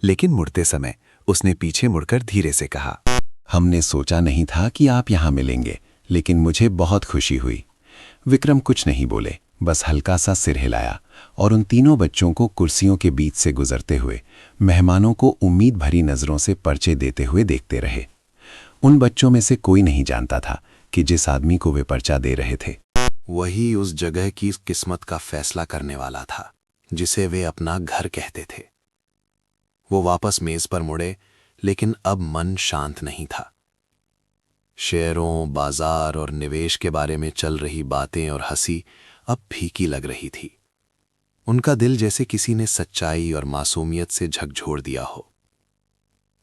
लेकिन मुड़ते समय उसने पीछे मुड़कर धीरे से कहा, हमने सोचा नहीं था कि आप यहां मिलेंगे, लेकिन मुझे बहुत खुशी हुई। विक्रम कुछ नहीं बोले, बस हल्का सा सिर हिलाया और उन तीनों बच्चों को कुर्सियों के बीच से गुजरते हुए मेहमानों को उम्मीद भरी नजरों से पर्चे देते हुए देखते रहे। उन बच्चों में से कोई नहीं जानता था कि जिस आदमी को वे पर्चा दे रहे थे, वही उस जगह की किस्मत का फैसला करने वाला था, जिसे वे अपना घर कहते थे। वो वापस मेज पर मुड़े, लेकिन अब मन शांत नहीं था। शेयरों, बाजार और निवेश के बारे में चल रही बातें और हंसी अब फीकी लग रही थी। उनका दिल जैसे किसी ने सच्चाई और मासूमियत से झकझोर दिया हो।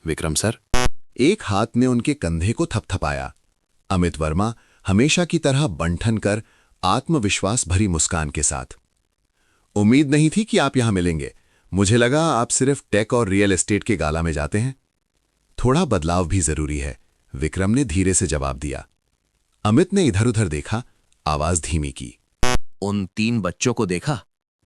विक्रम सर, एक हाथ ने उनके कंधे को थपथपाया। अमित वर्मा हमेशा की तरह बंठन कर आत्मविश्वास भरी मुस्कान के साथ, उम्मीद नहीं थी कि आप यहां मिलेंगे। मुझे लगा आप सिर्फ टेक और रियल एस्टेट के गाला में जाते हैं। थोड़ा बदलाव भी जरूरी है, विक्रम ने धीरे से जवाब दिया। अमित ने इधर उधर देखा, आवाज धीमी की, उन 3 बच्चों को देखा?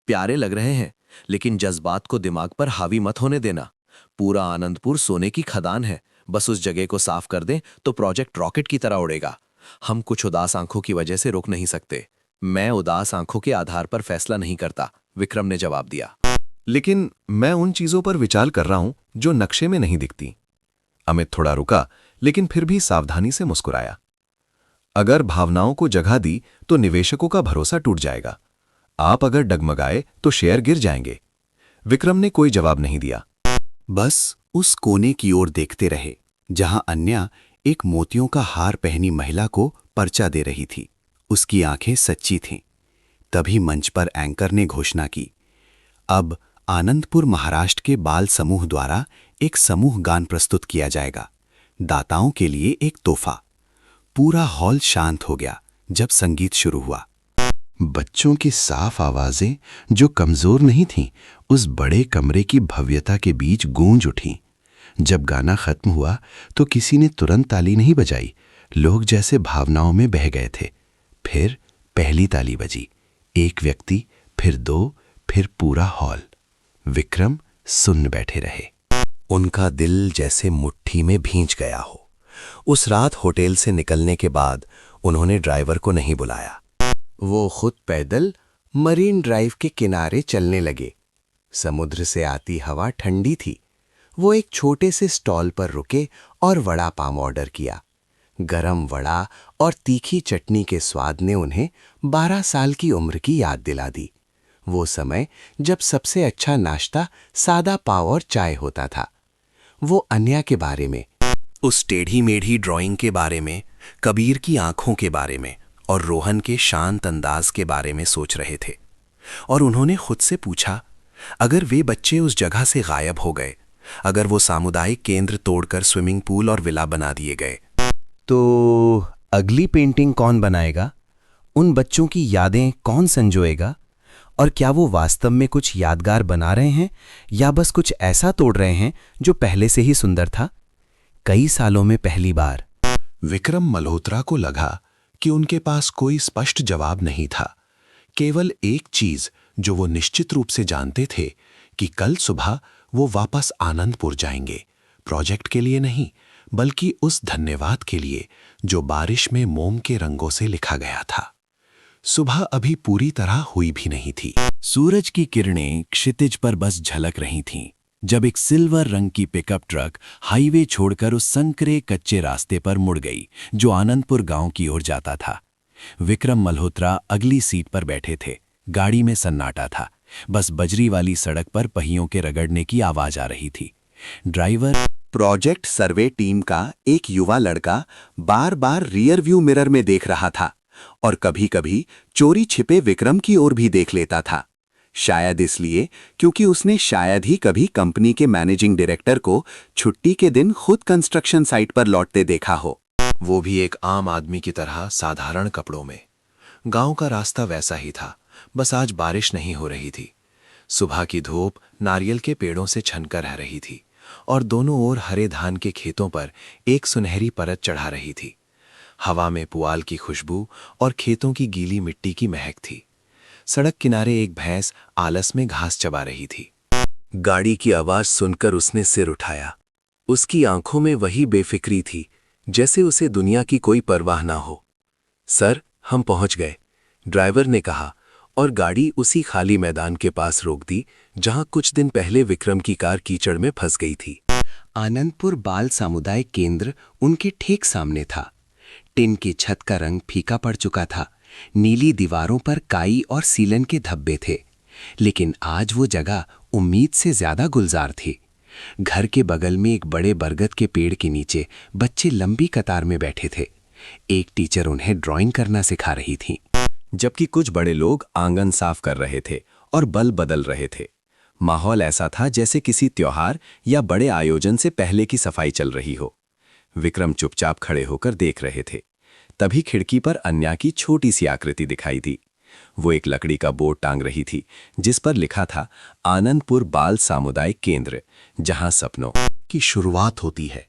प्यारे लग रहे हैं, लेकिन जज्बात को दिमाग पर हावी मत होने देना। पूरा आनंदपुर सोने की खदान है, बस उस जगह को साफ कर दें तो प्रोजेक्ट रॉकेट की तरह उड़ेगा। हम कुछ उदास आंखों की वजह से रोक नहीं सकते। मैं उदास आंखों के आधार पर फैसला नहीं करता, विक्रम ने जवाब दिया। लेकिन मैं उन चीजों पर विचार कर रहा हूं जो नक्शे में नहीं दिखती। अमित थोड़ा रुका, लेकिन फिर भी सावधानी से मुस्कुराया। अगर भावनाओं को जगह दी तो निवेशकों का भरोसा टूट जाएगा। आप अगर डगमगाए तो शेयर गिर जाएंगे। विक्रम ने कोई जवाब नहीं दिया। बस उस कोने की ओर देखते रहे जहां अन्या एक मोतियों का हार पहनी महिला को पर्चा दे रही थी। उसकी आंखें सच्ची थीं। तभी मंच पर एंकर ने घोषणा की, अब आनंदपुर महाराष्ट्र के बाल समूह द्वारा एक समूह गान प्रस्तुत किया जाएगा, दाताओं के लिए एक तोहफा। पूरा हॉल शांत हो गया जब संगीत शुरू हुआ। बच्चों की साफ आवाजें जो कमजोर नहीं थीं, उस बड़े कमरे की भव्यता के बीच गूंज उठीं। जब गाना खत्म हुआ तो किसी ने तुरंत ताली नहीं बजाई। लोग जैसे भावनाओं में बह गए थे। फिर पहली ताली बजी, एक व्यक्ति, फिर दो, फिर पूरा हॉल। विक्रम सुन बैठे रहे। उनका दिल जैसे मुट्ठी में भींच गया हो। उस रात होटल से निकलने के बाद उन्होंने ड्राइवर को नहीं बुलाया। वो खुद पैदल मरीन ड्राइव के किनारे चलने लगे। समुद्र से आती हवा ठंडी थी। वो एक छोटे से स्टॉल पर रुके और वड़ा पाव ऑर्डर किया। गरम वड़ा और तीखी चटनी के स्वाद ने उन्हें 12 साल की उम्र की याद दिला दी। वो समय जब सबसे अच्छा नाश्ता सादा पाव और चाय होता था। वो अन्या के बारे में, उस टेढ़ी मेढ़ी ड्राइंग के बारे में, कबीर की आंखों के बारे में और रोहन के शांत अंदाज के बारे में सोच रहे थे। और उन्होंने खुद से पूछा, अगर वे बच्चे उस जगह से गायब हो गए, अगर वो सामुदायिक केंद्र तोड़कर स्विमिंग पूल और विला बना दिए गए, तो अगली पेंटिंग कौन बनाएगा? उन बच्चों की यादें कौन संजोएगा? और क्या वो वास्तव में कुछ यादगार बना रहे हैं या बस कुछ ऐसा तोड़ रहे हैं जो पहले से ही सुंदर था? कई सालों में पहली बार विक्रम मल्होत्रा को लगा कि उनके पास कोई स्पष्ट जवाब नहीं था। केवल एक चीज जो वो निश्चित रूप से जानते थे कि कल सुबह वो वापस आनंदपुर जाएंगे, प्रोजेक्ट के लिए नहीं बल्कि उस धन्यवाद के लिए जो बारिश में मोम के रंगों से लिखा गया था। सुबह अभी पूरी तरह हुई भी नहीं थी। सूरज की किरणें क्षितिज पर बस झलक रही थीं जब एक सिल्वर रंग की पिकअप ट्रक हाईवे छोड़कर उस संकरे कच्चे रास्ते पर मुड़ गई जो आनंदपुर गांव की ओर जाता था। विक्रम मल्होत्रा अगली सीट पर बैठे थे। गाड़ी में सन्नाटा था। बस बजरी वाली सड़क पर पहियों के रगड़ने की आवाज आ रही थी। ड्राइवर, प्रोजेक्ट सर्वे टीम का एक युवा लड़का बार बार रियर व्यू मिरर में देख रहा था और कभी-कभी चोरी छिपे विक्रम की ओर भी देख लेता था। शायद इसलिए क्योंकि उसने शायद ही कभी कंपनी के मैनेजिंग डायरेक्टर को छुट्टी के दिन खुद कंस्ट्रक्शन साइट पर लौटते देखा हो, वो भी एक आम आदमी की तरह साधारण कपड़ों में। गांव का रास्ता वैसा ही था, बस आज बारिश नहीं हो रही थी। सुबह की धूप नारियल के पेड़ों से छनकर रह रही थी और दोनों ओर हरे धान के खेतों पर एक सुनहरी परत चढ़ा रही थी। हवा में पुआल की खुशबू और खेतों की गीली मिट्टी की महक थी। सड़क किनारे एक भैंस आलस में घास चबा रही थी। गाड़ी की आवाज सुनकर उसने सिर उठाया। उसकी आंखों में वही बेफिक्री थी जैसे उसे दुनिया की कोई परवाह ना हो। सर, हम पहुंच गए, ड्राइवर ने कहा और गाड़ी उसी खाली मैदान के पास रोक दी जहां कुछ दिन पहले विक्रम की कार कीचड़ में फंस गई थी। आनंदपुर बाल सामुदायिक केंद्र उनके ठीक सामने था। टिन की छत का रंग फीका पड़ चुका था। नीली दीवारों पर काई और सीलन के धब्बे थे, लेकिन आज वो जगह उम्मीद से ज्यादा गुलजार थी। घर के बगल में एक बड़े बरगद के पेड़ के नीचे बच्चे लंबी कतार में बैठे थे। एक टीचर उन्हें ड्राइंग करना सिखा रही थी, जबकि कुछ बड़े लोग आंगन साफ कर रहे थे और बल्ब बदल रहे थे। माहौल ऐसा था जैसे किसी त्योहार या बड़े आयोजन से पहले की सफाई चल रही हो। विक्रम चुपचाप खड़े होकर देख रहे थे। तभी खिड़की पर अन्या की छोटी सी आकृति दिखाई दी। वो एक लकड़ी का बोर्ड टांग रही थी जिस पर लिखा था आनंदपुर बाल सामुदायिक केंद्र, जहां सपनों की शुरुआत होती है।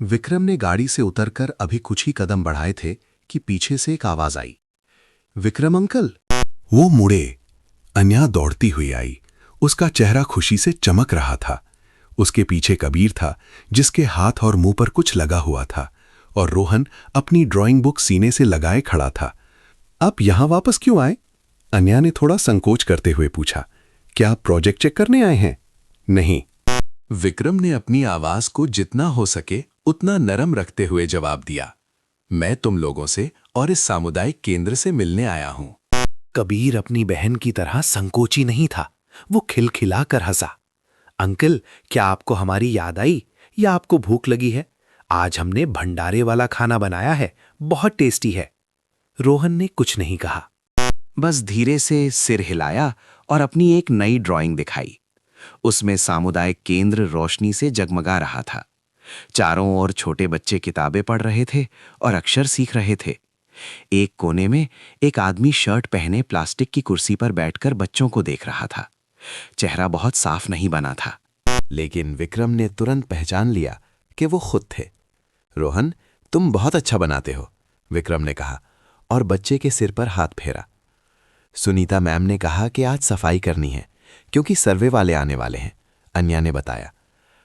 विक्रम ने गाड़ी से उतरकर अभी कुछ ही कदम बढ़ाए थे कि पीछे से एक आवाज आई, विक्रम अंकल। वो मुड़े। अन्या दौड़ती हुई आई। उसका चेहरा खुशी से चमक रहा था। उसके पीछे कबीर था, जिसके हाथ और मुंह पर कुछ लगा हुआ था, और रोहन अपनी ड्राइंग बुक सीने से लगाए खड़ा था। आप यहां वापस क्यों आए? अन्या ने थोड़ा संकोच करते हुए पूछा। क्या आप प्रोजेक्ट चेक करने आए हैं? नहीं, विक्रम ने अपनी आवाज को जितना हो सके उतना नरम रखते हुए जवाब दिया। मैं तुम लोगों से और इस सामुदायिक केंद्र से मिलने आया हूं। कबीर अपनी बहन की तरह संकोची नहीं था। वो खिलखिला कर हंसा। अंकल, क्या आपको हमारी याद आई या आपको भूख लगी है? आज हमने भंडारे वाला खाना बनाया है, बहुत टेस्टी है। रोहन ने कुछ नहीं कहा, बस धीरे से सिर हिलाया और अपनी एक नई ड्राइंग दिखाई। उसमें सामुदायिक केंद्र रोशनी से जगमगा रहा था। चारों ओर छोटे बच्चे किताबें पढ़ रहे थे और अक्षर सीख रहे थे। एक कोने में एक आदमी शर्ट पहने प्लास्टिक की कुर्सी पर बैठकर बच्चों को देख रहा था। चेहरा बहुत साफ नहीं बना था, लेकिन विक्रम ने तुरंत पहचान लिया कि वो खुद थे। रोहन, तुम बहुत अच्छा बनाते हो, विक्रम ने कहा और बच्चे के सिर पर हाथ फेरा। सुनीता मैम ने कहा कि आज सफाई करनी है क्योंकि सर्वे वाले आने वाले हैं, अन्या ने बताया।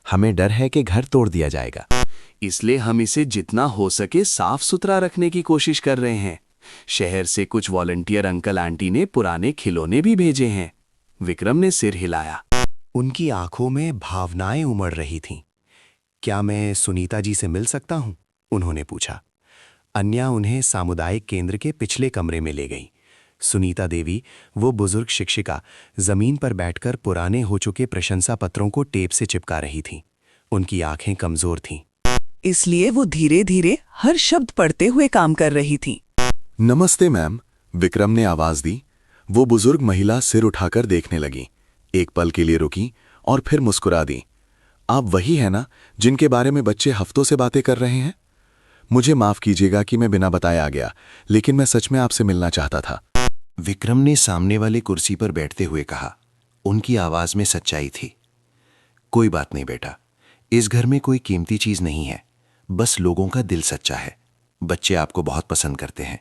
हमें डर है कि घर तोड़ दिया जाएगा, इसलिए हम इसे जितना हो सके साफ सुथरा रखने की कोशिश कर रहे हैं। शहर से कुछ वॉलंटियर अंकल आंटी ने पुराने खिलौने भी भेजे हैं। विक्रम ने सिर हिलाया। उनकी आंखों में भावनाएं उमड़ रही थीं। क्या मैं सुनीता जी से मिल सकता हूं? उन्होंने पूछा। अन्या उन्हें सामुदायिक केंद्र के पिछले कमरे में ले गई। सुनीता देवी, वो बुजुर्ग शिक्षिका, जमीन पर बैठकर पुराने हो चुके प्रशंसा पत्रों को टेप से चिपका रही थीं। उनकी आंखें कमजोर थीं। इसलिए वो धीरे धीरे हर शब्द पढ़ते हुए काम कर रही थी। नमस्ते मैम, विक्रम ने आवाज दी। वो बुजुर्ग महिला सिर उठाकर देखने लगी, एक पल के लिए रुकी और फिर मुस्कुरा दी। आप वही हैं ना जिनके बारे में बच्चे हफ्तों से बातें कर रहे हैं? मुझे माफ कीजिएगा कि मैं बिना बताए आ गया, लेकिन मैं सच में आपसे मिलना चाहता था। विक्रम ने सामने वाली कुर्सी पर बैठते हुए कहा। उनकी आवाज में सच्चाई थी। कोई बात नहीं बेटा, इस घर में कोई कीमती चीज नहीं है, बस लोगों का दिल सच्चा है। बच्चे आपको बहुत पसंद करते हैं,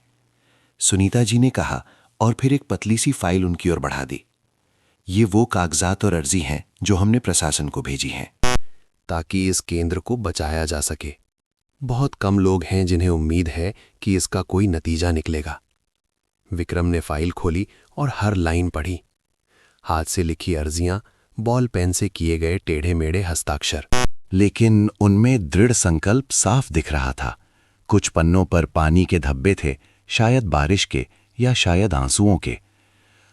सुनीता जी ने कहा और फिर एक पतली सी फाइल उनकी ओर बढ़ा दी। ये वो कागजात और अर्जी हैं जो हमने प्रशासन को भेजी हैं, ताकि इस केंद्र को बचाया जा सके। बहुत कम लोग हैं जिन्हें उम्मीद है कि इसका कोई नतीजा निकलेगा। विक्रम ने फाइल खोली और हर लाइन पढ़ी। हाथ से लिखी अर्जियां, बॉल पेन से किए गए टेढ़े मेढ़े हस्ताक्षर, लेकिन उनमें दृढ़ संकल्प साफ दिख रहा था। कुछ पन्नों पर पानी के धब्बे थे, शायद बारिश के या शायद आंसुओं के।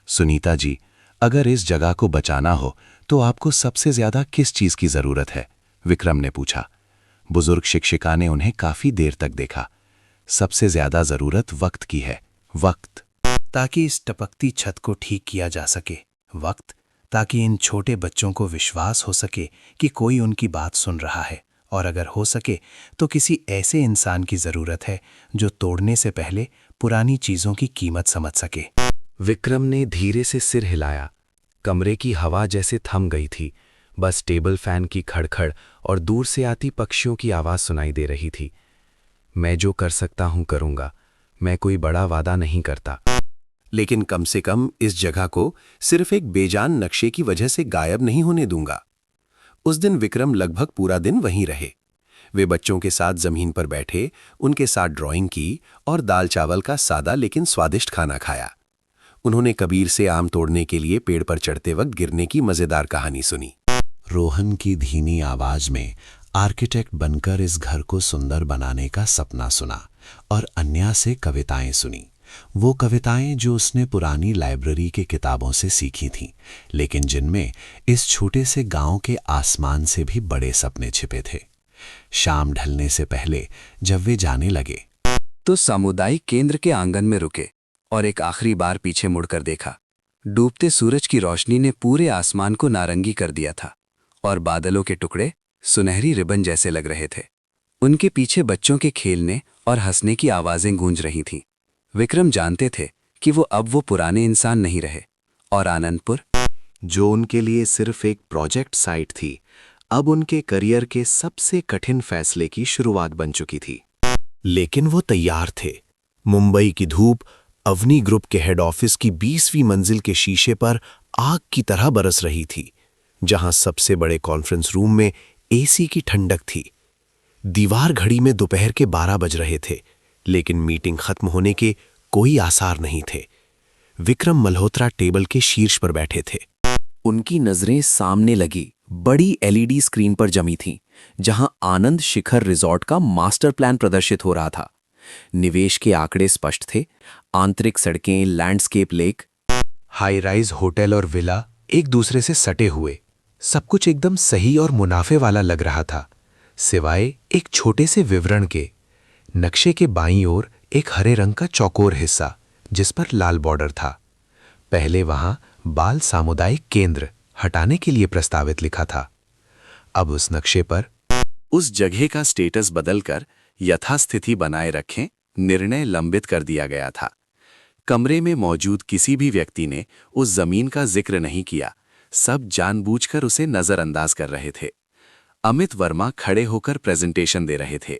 सुनीता जी, अगर इस जगह को बचाना हो तो आपको सबसे ज्यादा किस चीज की जरूरत है? विक्रम ने पूछा। बुजुर्ग शिक्षिका ने उन्हें काफी देर तक देखा। सबसे ज्यादा जरूरत वक्त की है। वक्त, ताकि इस टपकती छत को ठीक किया जा सके। वक्त, ताकि इन छोटे बच्चों को विश्वास हो सके कि कोई उनकी बात सुन रहा है, और अगर हो सके तो किसी ऐसे इंसान की जरूरत है जो तोड़ने से पहले पुरानी चीजों की कीमत समझ सके। विक्रम ने धीरे से सिर हिलाया। कमरे की हवा जैसे थम गई थी। बस टेबल फैन की खड़खड़ और दूर से आती पक्षियों की आवाज सुनाई दे रही थी। मैं जो कर सकता हूं करूंगा। मैं कोई बड़ा वादा नहीं करता, लेकिन कम से कम इस जगह को सिर्फ एक बेजान नक्शे की वजह से गायब नहीं होने दूंगा। उस दिन विक्रम लगभग पूरा दिन वहीं रहे। वे बच्चों के साथ जमीन पर बैठे, उनके साथ ड्राइंग की और दाल चावल का सादा लेकिन स्वादिष्ट खाना खाया। उन्होंने कबीर से आम तोड़ने के लिए पेड़ पर चढ़ते वक्त गिरने की मजेदार कहानी सुनी। रोहन की धीमी आवाज में आर्किटेक्ट बनकर इस घर को सुंदर बनाने का सपना सुना और अन्या से कविताएं सुनी। वो कविताएं जो उसने पुरानी लाइब्रेरी के किताबों से सीखी थीं, लेकिन जिनमें इस छोटे से गांव के आसमान से भी बड़े सपने छिपे थे। शाम ढलने से पहले जब वे जाने लगे तो सामुदायिक केंद्र के आंगन में रुके और एक आखिरी बार पीछे मुड़कर देखा। डूबते सूरज की रोशनी ने पूरे आसमान को नारंगी कर दिया था और बादलों के टुकड़े सुनहरी रिबन जैसे लग रहे थे। उनके पीछे बच्चों के खेलने और हंसने की आवाजें गूंज रही थीं। विक्रम जानते थे कि अब वो पुराने इंसान नहीं रहे, और आनंदपुर, जो उनके लिए सिर्फ एक प्रोजेक्ट साइट थी, अब उनके करियर के सबसे कठिन फैसले की शुरुआत बन चुकी थी। लेकिन वो तैयार थे। मुंबई की धूप अवनी ग्रुप के हेड ऑफिस की 20वीं मंजिल के शीशे पर आग की तरह बरस रही थी। जहां सबसे बड़े कॉन्फ्रेंस रूम में एसी की ठंडक थी। दीवार घड़ी में दोपहर के 12 बज रहे थे, लेकिन मीटिंग खत्म होने के कोई आसार नहीं थे। विक्रम मल्होत्रा टेबल के शीर्ष पर बैठे थे। उनकी नजरें सामने लगी बड़ी एलईडी स्क्रीन पर जमी थीं, जहां आनंद शिखर रिजॉर्ट का मास्टर प्लान प्रदर्शित हो रहा था। निवेश के आंकड़े स्पष्ट थे। आंतरिक सड़कें, landscape lake, high rise hotel और विला एक दूसरे से सटे हुए, सब कुछ एकदम सही और मुनाफे वाला लग रहा था, सिवाय एक छोटे से विवरण के। नक्शे के बाईं ओर एक हरे रंग का चौकोर हिस्सा जिस पर लाल बॉर्डर था। पहले वहां बाल सामुदायिक केंद्र हटाने के लिए प्रस्तावित लिखा था। अब उस नक्शे पर उस जगह का स्टेटस बदलकर यथास्थिति बनाए रखें निर्णय लंबित कर दिया गया था। कमरे में मौजूद किसी भी व्यक्ति ने उस जमीन का जिक्र नहीं किया। सब जानबूझकर उसे नजरअंदाज कर रहे थे। अमित वर्मा खड़े होकर प्रेजेंटेशन दे रहे थे।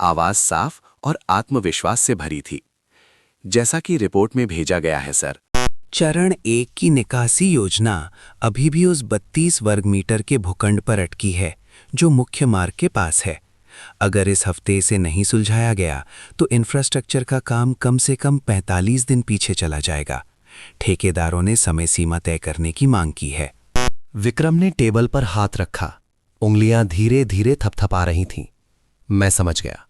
आवाज साफ और आत्मविश्वास से भरी थी। जैसा कि रिपोर्ट में भेजा गया है सर, चरण 1 की निकासी योजना अभी भी उस 32 वर्ग मीटर के भूखंड पर अटकी है जो मुख्य मार्ग के पास है। अगर इस हफ्ते इसे नहीं सुलझाया गया तो इंफ्रास्ट्रक्चर का काम कम से कम 45 दिन पीछे चला जाएगा। ठेकेदारों ने समय सीमा तय करने की मांग की है। विक्रम ने टेबल पर हाथ रखा। उंगलियां धीरे धीरे थपथपा रही थीं। मैं समझ गया।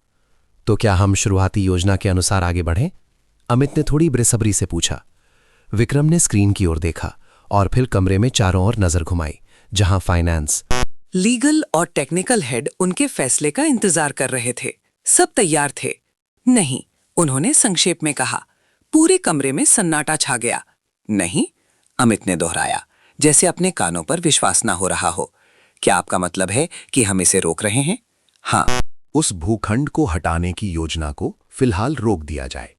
तो क्या हम शुरुआती योजना के अनुसार आगे बढ़ें? अमित ने थोड़ी बेसब्री से पूछा। विक्रम ने स्क्रीन की ओर देखा और फिर कमरे में चारों ओर नजर घुमाई, जहां फाइनेंस, लीगल और टेक्निकल हेड उनके फैसले का इंतजार कर रहे थे। सब तैयार थे। नहीं, उन्होंने संक्षेप में कहा। पूरे कमरे में सन्नाटा छा गया। नहीं, अमित ने दोहराया, जैसे अपने कानों पर विश्वास ना हो रहा हो। क्या आपका मतलब है कि हम इसे रोक रहे हैं? हाँ। उस भूखंड को हटाने की योजना को फिलहाल रोक दिया जाए।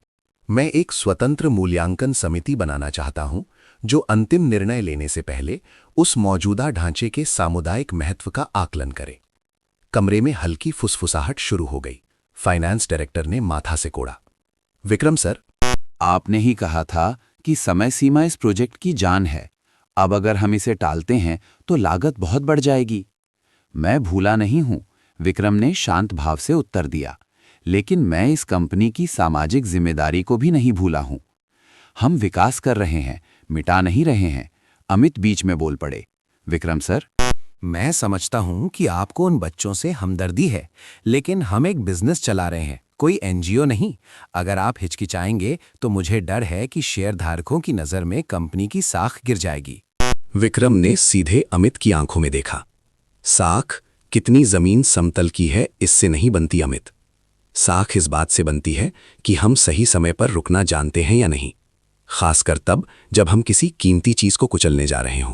मैं एक स्वतंत्र मूल्यांकन समिति बनाना चाहता हूं जो अंतिम निर्णय लेने से पहले उस मौजूदा ढांचे के सामुदायिक महत्व का आकलन करे। कमरे में हल्की फुसफुसाहट शुरू हो गई। फाइनेंस डायरेक्टर ने माथा से कोड़ा। विक्रम सर, आपने ही कहा था कि समय सीमा इस प्रोजेक्ट की जान है। अब अगर हम इसे टालते हैं तो लागत बहुत बढ़ जाएगी। मैं भूला नहीं हूं, विक्रम ने शांत भाव से उत्तर दिया। लेकिन मैं इस कंपनी की सामाजिक जिम्मेदारी को भी नहीं भूला हूं। हम विकास कर रहे हैं, मिटा नहीं रहे हैं। अमित बीच में बोल पड़े। विक्रम सर, मैं समझता हूं कि आपको उन बच्चों से हमदर्दी है, लेकिन हम एक बिजनेस चला रहे हैं, कोई एनजीओ नहीं। अगर आप हिचकिचाएंगे तो मुझे डर है कि शेयरधारकों की नजर में कंपनी की साख गिर जाएगी। विक्रम ने सीधे अमित की आंखों में देखा। साख कितनी जमीन समतल की है इससे नहीं बनती अमित। साख इस बात से बनती है कि हम सही समय पर रुकना जानते हैं या नहीं, खासकर तब जब हम किसी कीमती चीज को कुचलने जा रहे हों।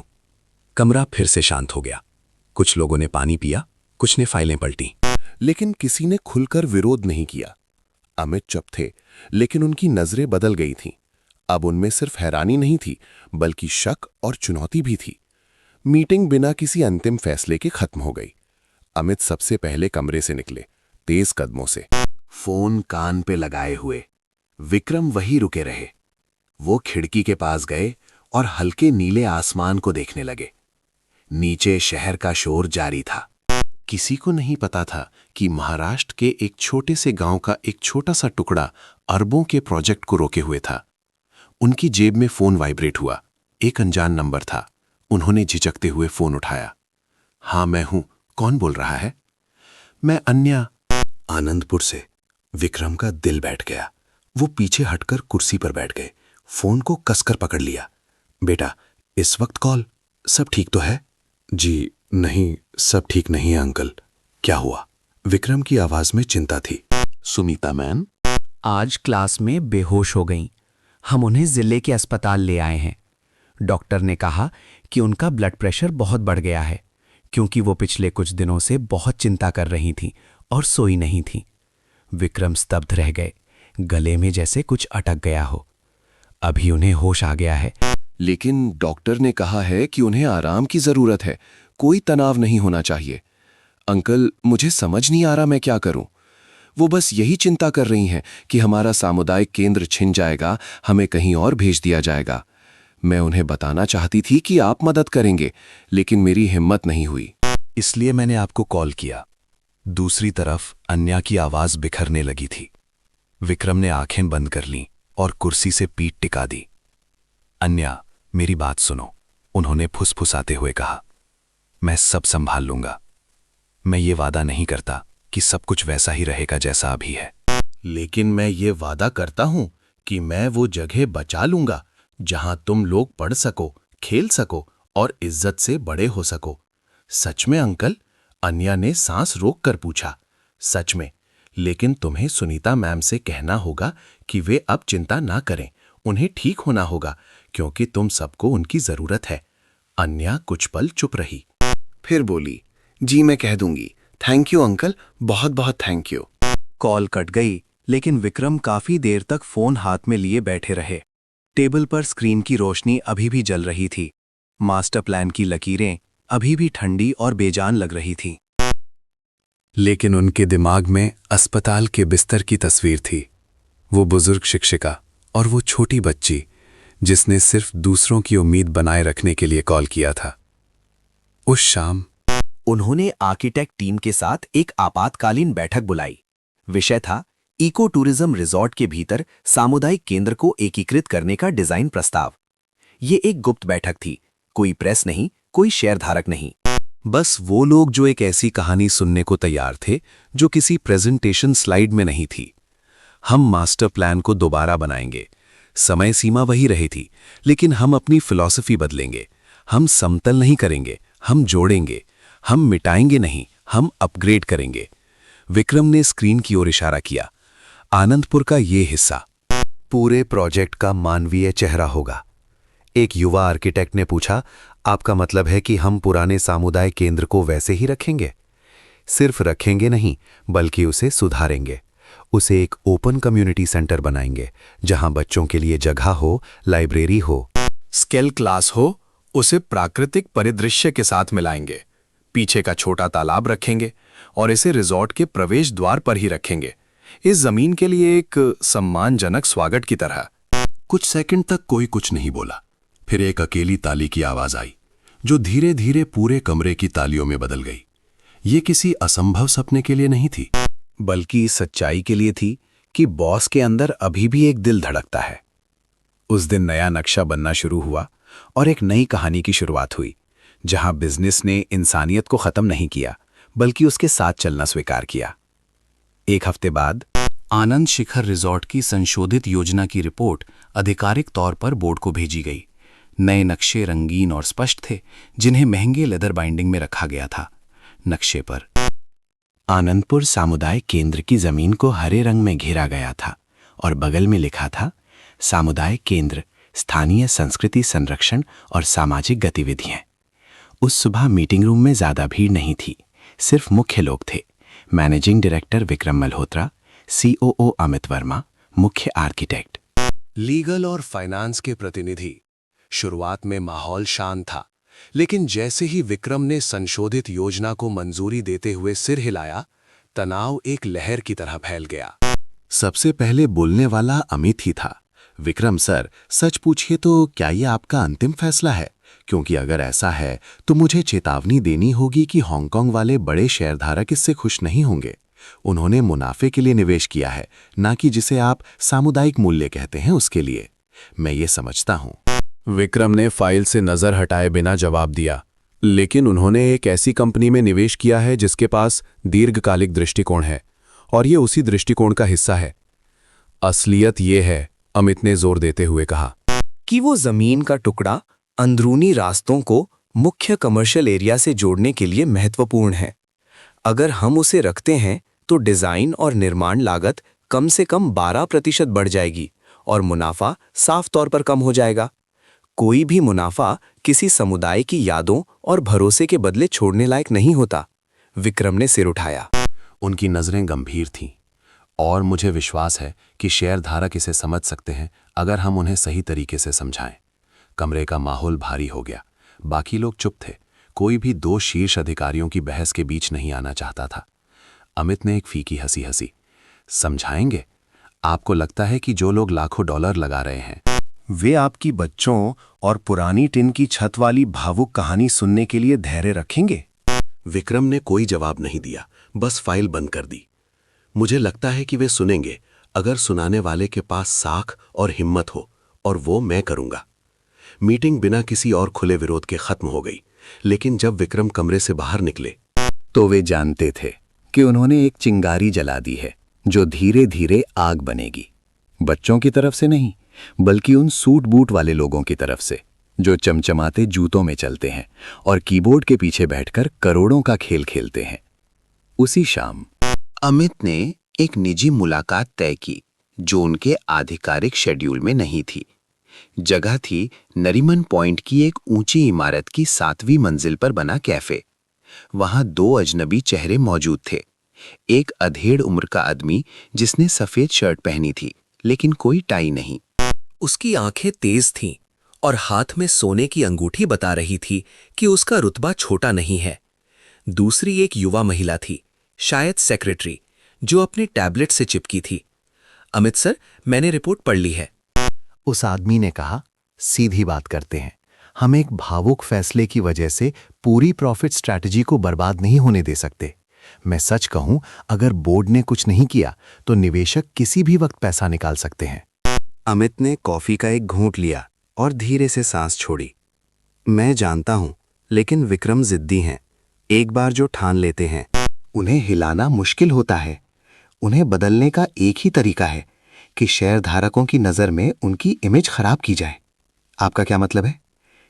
कमरा फिर से शांत हो गया। कुछ लोगों ने पानी पिया, कुछ ने फाइलें पलटी, लेकिन किसी ने खुलकर विरोध नहीं किया। अमित चुप थे, लेकिन उनकी नजरें बदल गई थीं। अब उनमें सिर्फ हैरानी नहीं थी, बल्कि शक और चुनौती भी थी। मीटिंग बिना किसी अंतिम फैसले के खत्म हो गई। अमित सबसे पहले कमरे से निकले, तेज कदमों से, फोन कान पे लगाए हुए। विक्रम वहीं रुके रहे। वो खिड़की के पास गए और हल्के नीले आसमान को देखने लगे। नीचे शहर का शोर जारी था। किसी को नहीं पता था कि महाराष्ट्र के एक छोटे से गांव का एक छोटा सा टुकड़ा अरबों के प्रोजेक्ट को रोके हुए था। उनकी जेब में फोन वाइब्रेट हुआ। एक अनजान नंबर था। उन्होंने झिझकते हुए फोन उठाया। हाँ, मैं हूं। कौन बोल रहा है? मैं अन्या, आनंदपुर से। विक्रम का दिल बैठ गया। वो पीछे हटकर कुर्सी पर बैठ गए, फोन को कसकर पकड़ लिया। बेटा, इस वक्त कॉल? सब ठीक तो है? जी नहीं, सब ठीक नहीं है अंकल। क्या हुआ? विक्रम की आवाज में चिंता थी। सुमीता मैन आज क्लास में बेहोश हो गईं। हम उन्हें जिले के अस्पताल ले आए हैं। डॉक्टर ने कहा कि उनका ब्लड प्रेशर बहुत बढ़ गया है, क्योंकि वो पिछले कुछ दिनों से बहुत चिंता कर रही थीं और सोई नहीं थीं। विक्रम स्तब्ध रह गए, गले में जैसे कुछ अटक गया हो। अभी उन्हें होश आ गया है। लेकिन डॉक्टर ने कहा है कि उन्हें आराम की जरूरत है, कोई तनाव नहीं होना चाहिए। अंकल, मुझे समझ नहीं आ रहा मैं क्या करूं। वो बस यही चिंता कर रही हैं कि हमारा सामुदायिक केंद्र छिन जाएगा, हमें कहीं और भेज दिया जाएगा। मैं उन्हें बताना चाहती थी कि आप मदद करेंगे, लेकिन मेरी हिम्मत नहीं हुई। इसलिए मैंने आपको कॉल किया। दूसरी तरफ अन्या की आवाज बिखरने लगी थी। विक्रम ने आंखें बंद कर लीं और कुर्सी से पीठ टिका दी। अन्या, मेरी बात सुनो, उन्होंने फुसफुसाते हुए कहा। मैं सब संभाल लूंगा। मैं ये वादा नहीं करता कि सब कुछ वैसा ही रहेगा जैसा अभी है। लेकिन मैं ये वादा करता हूं कि मैं वो जगह बचा लूंगा जहां तुम लोग पढ़ सको, खेल सको और इज्जत से बड़े हो सको। सच में अंकल? अन्या ने सांस रोककर पूछा। सच में, लेकिन तुम्हें सुनीता मैम से कहना होगा कि वे अब चिंता ना करें। उन्हें ठीक होना होगा क्योंकि तुम सबको उनकी जरूरत है। अन्या कुछ पल चुप रही, फिर बोली, जी मैं कह दूंगी। थैंक यू अंकल, बहुत बहुत थैंक यू। कॉल कट गई, लेकिन विक्रम काफी देर तक फोन हाथ में लिए बैठे रहे। टेबल पर स्क्रीन की रोशनी अभी भी जल रही थी। मास्टर प्लान की लकीरें अभी भी ठंडी और बेजान लग रही थीं। लेकिन उनके दिमाग में अस्पताल के बिस्तर की तस्वीर थी। वो बुजुर्ग शिक्षिका और वो छोटी बच्ची जिसने सिर्फ दूसरों की उम्मीद बनाए रखने के लिए कॉल किया था। उस शाम उन्होंने आर्किटेक्ट टीम के साथ एक आपातकालीन बैठक बुलाई। विषय था इको टूरिज्म रिजॉर्ट के भीतर सामुदायिक केंद्र को एकीकृत करने का डिजाइन प्रस्ताव। ये एक गुप्त बैठक थी, कोई प्रेस नहीं, कोई शेयरधारक नहीं। बस वो लोग जो एक ऐसी कहानी सुनने को तैयार थे जो किसी प्रेजेंटेशन स्लाइड में नहीं थी। हम मास्टर प्लान को दोबारा बनाएंगे। समय सीमा वही रही थी, लेकिन हम अपनी फिलॉसफी बदलेंगे। हम समतल नहीं करेंगे, हम जोड़ेंगे। हम मिटाएंगे नहीं, हम अपग्रेड करेंगे। विक्रम ने स्क्रीन की ओर इशारा किया। आनंदपुर का ये हिस्सा पूरे प्रोजेक्ट का मानवीय चेहरा होगा। एक युवा आर्किटेक्ट ने पूछा, आपका मतलब है कि हम पुराने सामुदायिक केंद्र को वैसे ही रखेंगे? सिर्फ रखेंगे नहीं, बल्कि उसे सुधारेंगे। उसे एक ओपन कम्युनिटी सेंटर बनाएंगे, जहां बच्चों के लिए जगह हो, लाइब्रेरी हो, स्केल क्लास हो। उसे प्राकृतिक परिदृश्य के साथ मिलाएंगे। पीछे का छोटा तालाब रखेंगे और इसे रिजॉर्ट के प्रवेश द्वार पर ही रखेंगे, इस जमीन के लिए एक सम्मानजनक स्वागत की तरह। कुछ सेकंड तक कोई कुछ नहीं बोला। फिर एक अकेली ताली की आवाज आई, जो धीरे धीरे पूरे कमरे की तालियों में बदल गई। ये किसी असंभव सपने के लिए नहीं थी, बल्कि इस सच्चाई के लिए थी कि बॉस के अंदर अभी भी एक दिल धड़कता है। उस दिन नया नक्शा बनना शुरू हुआ और एक नई कहानी की शुरुआत हुई, जहां बिजनेस ने इंसानियत को खत्म नहीं किया, बल्कि उसके साथ चलना स्वीकार किया। एक हफ्ते बाद आनंद शिखर रिजॉर्ट की संशोधित योजना की रिपोर्ट आधिकारिक तौर पर बोर्ड को भेजी गई। नए नक्शे रंगीन और स्पष्ट थे, जिन्हें महंगे लेदर बाइंडिंग में रखा गया था। नक्शे पर आनंदपुर सामुदायिक केंद्र की जमीन को हरे रंग में घेरा गया था और बगल में लिखा था, सामुदायिक केंद्र, स्थानीय संस्कृति संरक्षण और सामाजिक गतिविधियां। उस सुबह मीटिंग रूम में ज्यादा भीड़ नहीं थी, सिर्फ मुख्य लोग थे। Managing director Vikram Malhotra, COO Amit Verma, मुख्य आर्किटेक्ट, लीगल और फाइनेंस के प्रतिनिधि। शुरुआत में माहौल शांत था, लेकिन जैसे ही विक्रम ने संशोधित योजना को मंजूरी देते हुए सिर हिलाया, तनाव एक लहर की तरह फैल गया। सबसे पहले बोलने वाला अमित ही था। विक्रम सर, सच पूछिए तो क्या ये आपका अंतिम फैसला है? क्योंकि अगर ऐसा है तो मुझे चेतावनी देनी होगी कि हांगकांग वाले बड़े शेयरधारक इससे खुश नहीं होंगे। उन्होंने मुनाफे के लिए निवेश किया है, ना कि जिसे आप सामुदायिक मूल्य कहते हैं उसके लिए। मैं ये समझता हूं। विक्रम ने फाइल से नजर हटाए बिना जवाब दिया। लेकिन उन्होंने एक ऐसी कंपनी में निवेश किया है जिसके पास दीर्घकालिक दृष्टिकोण है, और ये उसी दृष्टिकोण का हिस्सा है। असलियत ये है, अमित ने जोर देते हुए कहा, कि वो जमीन का टुकड़ा अंदरूनी रास्तों को मुख्य कमर्शियल एरिया से जोड़ने के लिए महत्वपूर्ण है। अगर हम उसे रखते हैं तो डिजाइन और निर्माण लागत कम से कम 12% बढ़ जाएगी और मुनाफा साफ तौर पर कम हो जाएगा। कोई भी मुनाफा किसी समुदाय की यादों और भरोसे के बदले छोड़ने लायक नहीं होता। विक्रम ने सिर उठाया। उनकी नजरें गंभीर थीं, और मुझे विश्वास है कि शेयरधारक इसे समझ सकते हैं अगर हम उन्हें सही तरीके से समझाएं। कमरे का माहौल भारी हो गया। बाकी लोग चुप थे। कोई भी दो शीर्ष अधिकारियों की बहस के बीच नहीं आना चाहता था। अमित ने एक फीकी हंसी हंसी। समझाएंगे? आपको लगता है कि जो लोग लाखों डॉलर लगा रहे हैं? वे आपकी बच्चों और पुरानी टिन की छत वाली भावुक कहानी सुनने के लिए धैर्य रखेंगे? विक्रम ने कोई जवाब नहीं दिया, बस फाइल बंद कर दी। मुझे लगता है कि वे सुनेंगे, अगर सुनाने वाले के पास साख और हिम्मत हो, और वो मैं करूंगा। मीटिंग बिना किसी और खुले विरोध के खत्म हो गई, लेकिन जब विक्रम कमरे से बाहर निकले तो वे जानते थे कि उन्होंने एक चिंगारी जला दी है जो धीरे धीरे आग बनेगी। बच्चों की तरफ से नहीं, बल्कि उन सूट बूट वाले लोगों की तरफ से जो चमचमाते जूतों में चलते हैं और कीबोर्ड के पीछे बैठकर करोड़ों का खेल खेलते हैं। उसी शाम अमित ने एक निजी मुलाकात तय की जो उनके आधिकारिक शेड्यूल में नहीं थी। जगह थी नरीमन पॉइंट की एक ऊंची इमारत की 7वीं मंजिल पर बना कैफे। वहां 2 अजनबी चेहरे मौजूद थे। एक अधेड़ उम्र का आदमी जिसने सफेद शर्ट पहनी थी लेकिन कोई टाई नहीं। उसकी आंखें तेज थीं और हाथ में सोने की अंगूठी बता रही थी कि उसका रुतबा छोटा नहीं है। दूसरी एक युवा महिला थी, शायद सेक्रेटरी, जो अपने टैबलेट से चिपकी थी। अमित सर, मैंने रिपोर्ट पढ़ ली है। उस आदमी ने कहा, सीधी बात करते हैं। हम एक भावुक फैसले की वजह से पूरी प्रॉफिट स्ट्रैटेजी को बर्बाद नहीं होने दे सकते। मैं सच कहूं, अगर बोर्ड ने कुछ नहीं किया तो निवेशक किसी भी वक्त पैसा निकाल सकते हैं। अमित ने कॉफी का एक घूंट लिया और धीरे से सांस छोड़ी। मैं जानता हूं, लेकिन विक्रम जिद्दी हैं। एक बार जो ठान लेते हैं, उन्हें हिलाना मुश्किल होता है। उन्हें बदलने का एक ही तरीका है कि शेयरधारकों की नज़र में उनकी इमेज खराब की जाए। आपका क्या मतलब है?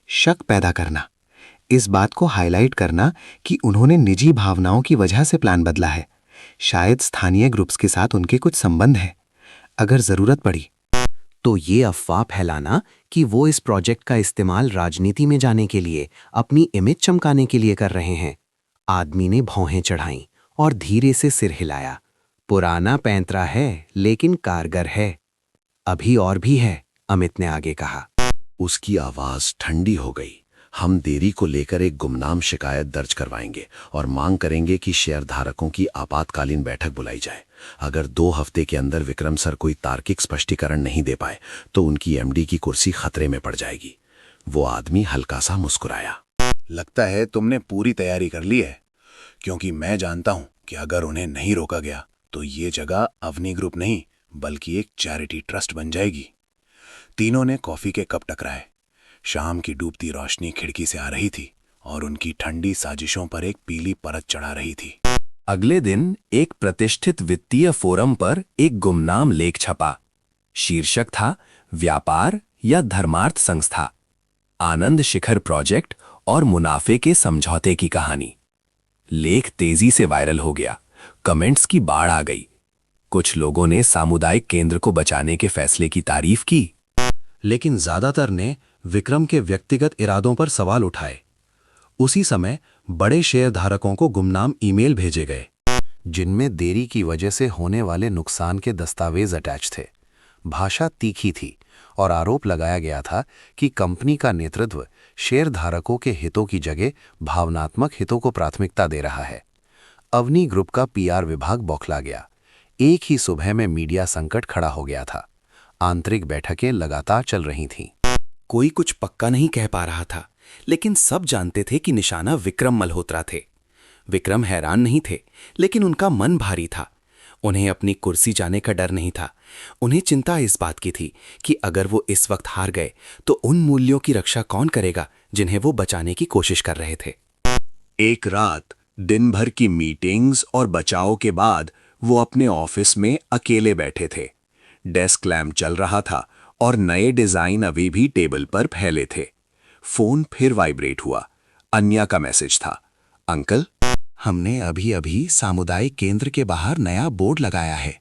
शक पैदा करना, इस बात को हाईलाइट करना कि उन्होंने निजी भावनाओं की वजह से प्लान बदला है। शायद स्थानीय ग्रुप्स के साथ उनके कुछ संबंध है। अगर जरूरत पड़ी तो ये अफवाह फैलाना कि वो इस प्रोजेक्ट का इस्तेमाल राजनीति में जाने के लिए, अपनी इमेज चमकाने के लिए कर रहे हैं। आदमी ने भौहें चढ़ाईं और धीरे से सिर हिलाया। पुराना पैंतरा है लेकिन कारगर है। अभी और भी है, अमित ने आगे कहा। उसकी आवाज ठंडी हो गई। हम देरी को लेकर एक गुमनाम शिकायत दर्ज करवाएंगे और मांग करेंगे कि शेयरधारकों की आपातकालीन बैठक बुलाई जाए। अगर 2 हफ्ते के अंदर विक्रम सर कोई तार्किक स्पष्टीकरण नहीं दे पाए तो उनकी एमडी की कुर्सी खतरे में पड़ जाएगी। वो आदमी हल्का सा मुस्कुराया। लगता है तुमने पूरी तैयारी कर ली है, क्योंकि मैं जानता हूं कि अगर उन्हें नहीं रोका गया तो ये जगह अवनी ग्रुप नहीं बल्कि एक चैरिटी ट्रस्ट बन जाएगी। तीनों ने कॉफी के कप टकराए। शाम की डूबती रोशनी खिड़की से आ रही थी और उनकी ठंडी साजिशों पर एक पीली परत चढ़ा रही थी। अगले दिन एक प्रतिष्ठित वित्तीय फोरम पर एक गुमनाम लेख छपा। शीर्षक था, व्यापार या धर्मार्थ संस्था, आनंद शिखर प्रोजेक्ट और मुनाफे के समझौते की कहानी। लेख तेजी से वायरल हो गया। कमेंट्स की बाढ़ आ गई। कुछ लोगों ने सामुदायिक केंद्र को बचाने के फैसले की तारीफ की, लेकिन ज्यादातर ने विक्रम के व्यक्तिगत इरादों पर सवाल उठाए। उसी समय बड़े शेयरधारकों को गुमनाम ईमेल भेजे गए, जिनमें देरी की वजह से होने वाले नुकसान के दस्तावेज अटैच थे। भाषा तीखी थी और आरोप लगाया गया था कि कंपनी का नेतृत्व शेयरधारकों के हितों की जगह भावनात्मक हितों को प्राथमिकता दे रहा है। अवनी ग्रुप का पीआर विभाग बौखला गया। एक ही सुबह में मीडिया संकट खड़ा हो गया था। आंतरिक बैठकें लगातार चल रही थीं। कोई कुछ पक्का नहीं कह पा रहा था, लेकिन सब जानते थे कि निशाना विक्रम मल्होत्रा थे। विक्रम हैरान नहीं थे, लेकिन उनका मन भारी था। उन्हें अपनी कुर्सी जाने का डर नहीं था। उन्हें चिंता इस बात की थी कि अगर वो इस वक्त हार गए तो उन मूल्यों की रक्षा कौन करेगा जिन्हें वो बचाने की कोशिश कर रहे थे। एक रात दिन भर की मीटिंग्स और बचाव के बाद वो अपने ऑफिस में अकेले बैठे थे। डेस्क लैम्प चल रहा था और नए डिजाइन अभी भी टेबल पर फैले थे। फोन फिर वाइब्रेट हुआ। अन्या का मैसेज था, अंकल, हमने अभी अभी सामुदायिक केंद्र के बाहर नया बोर्ड लगाया है।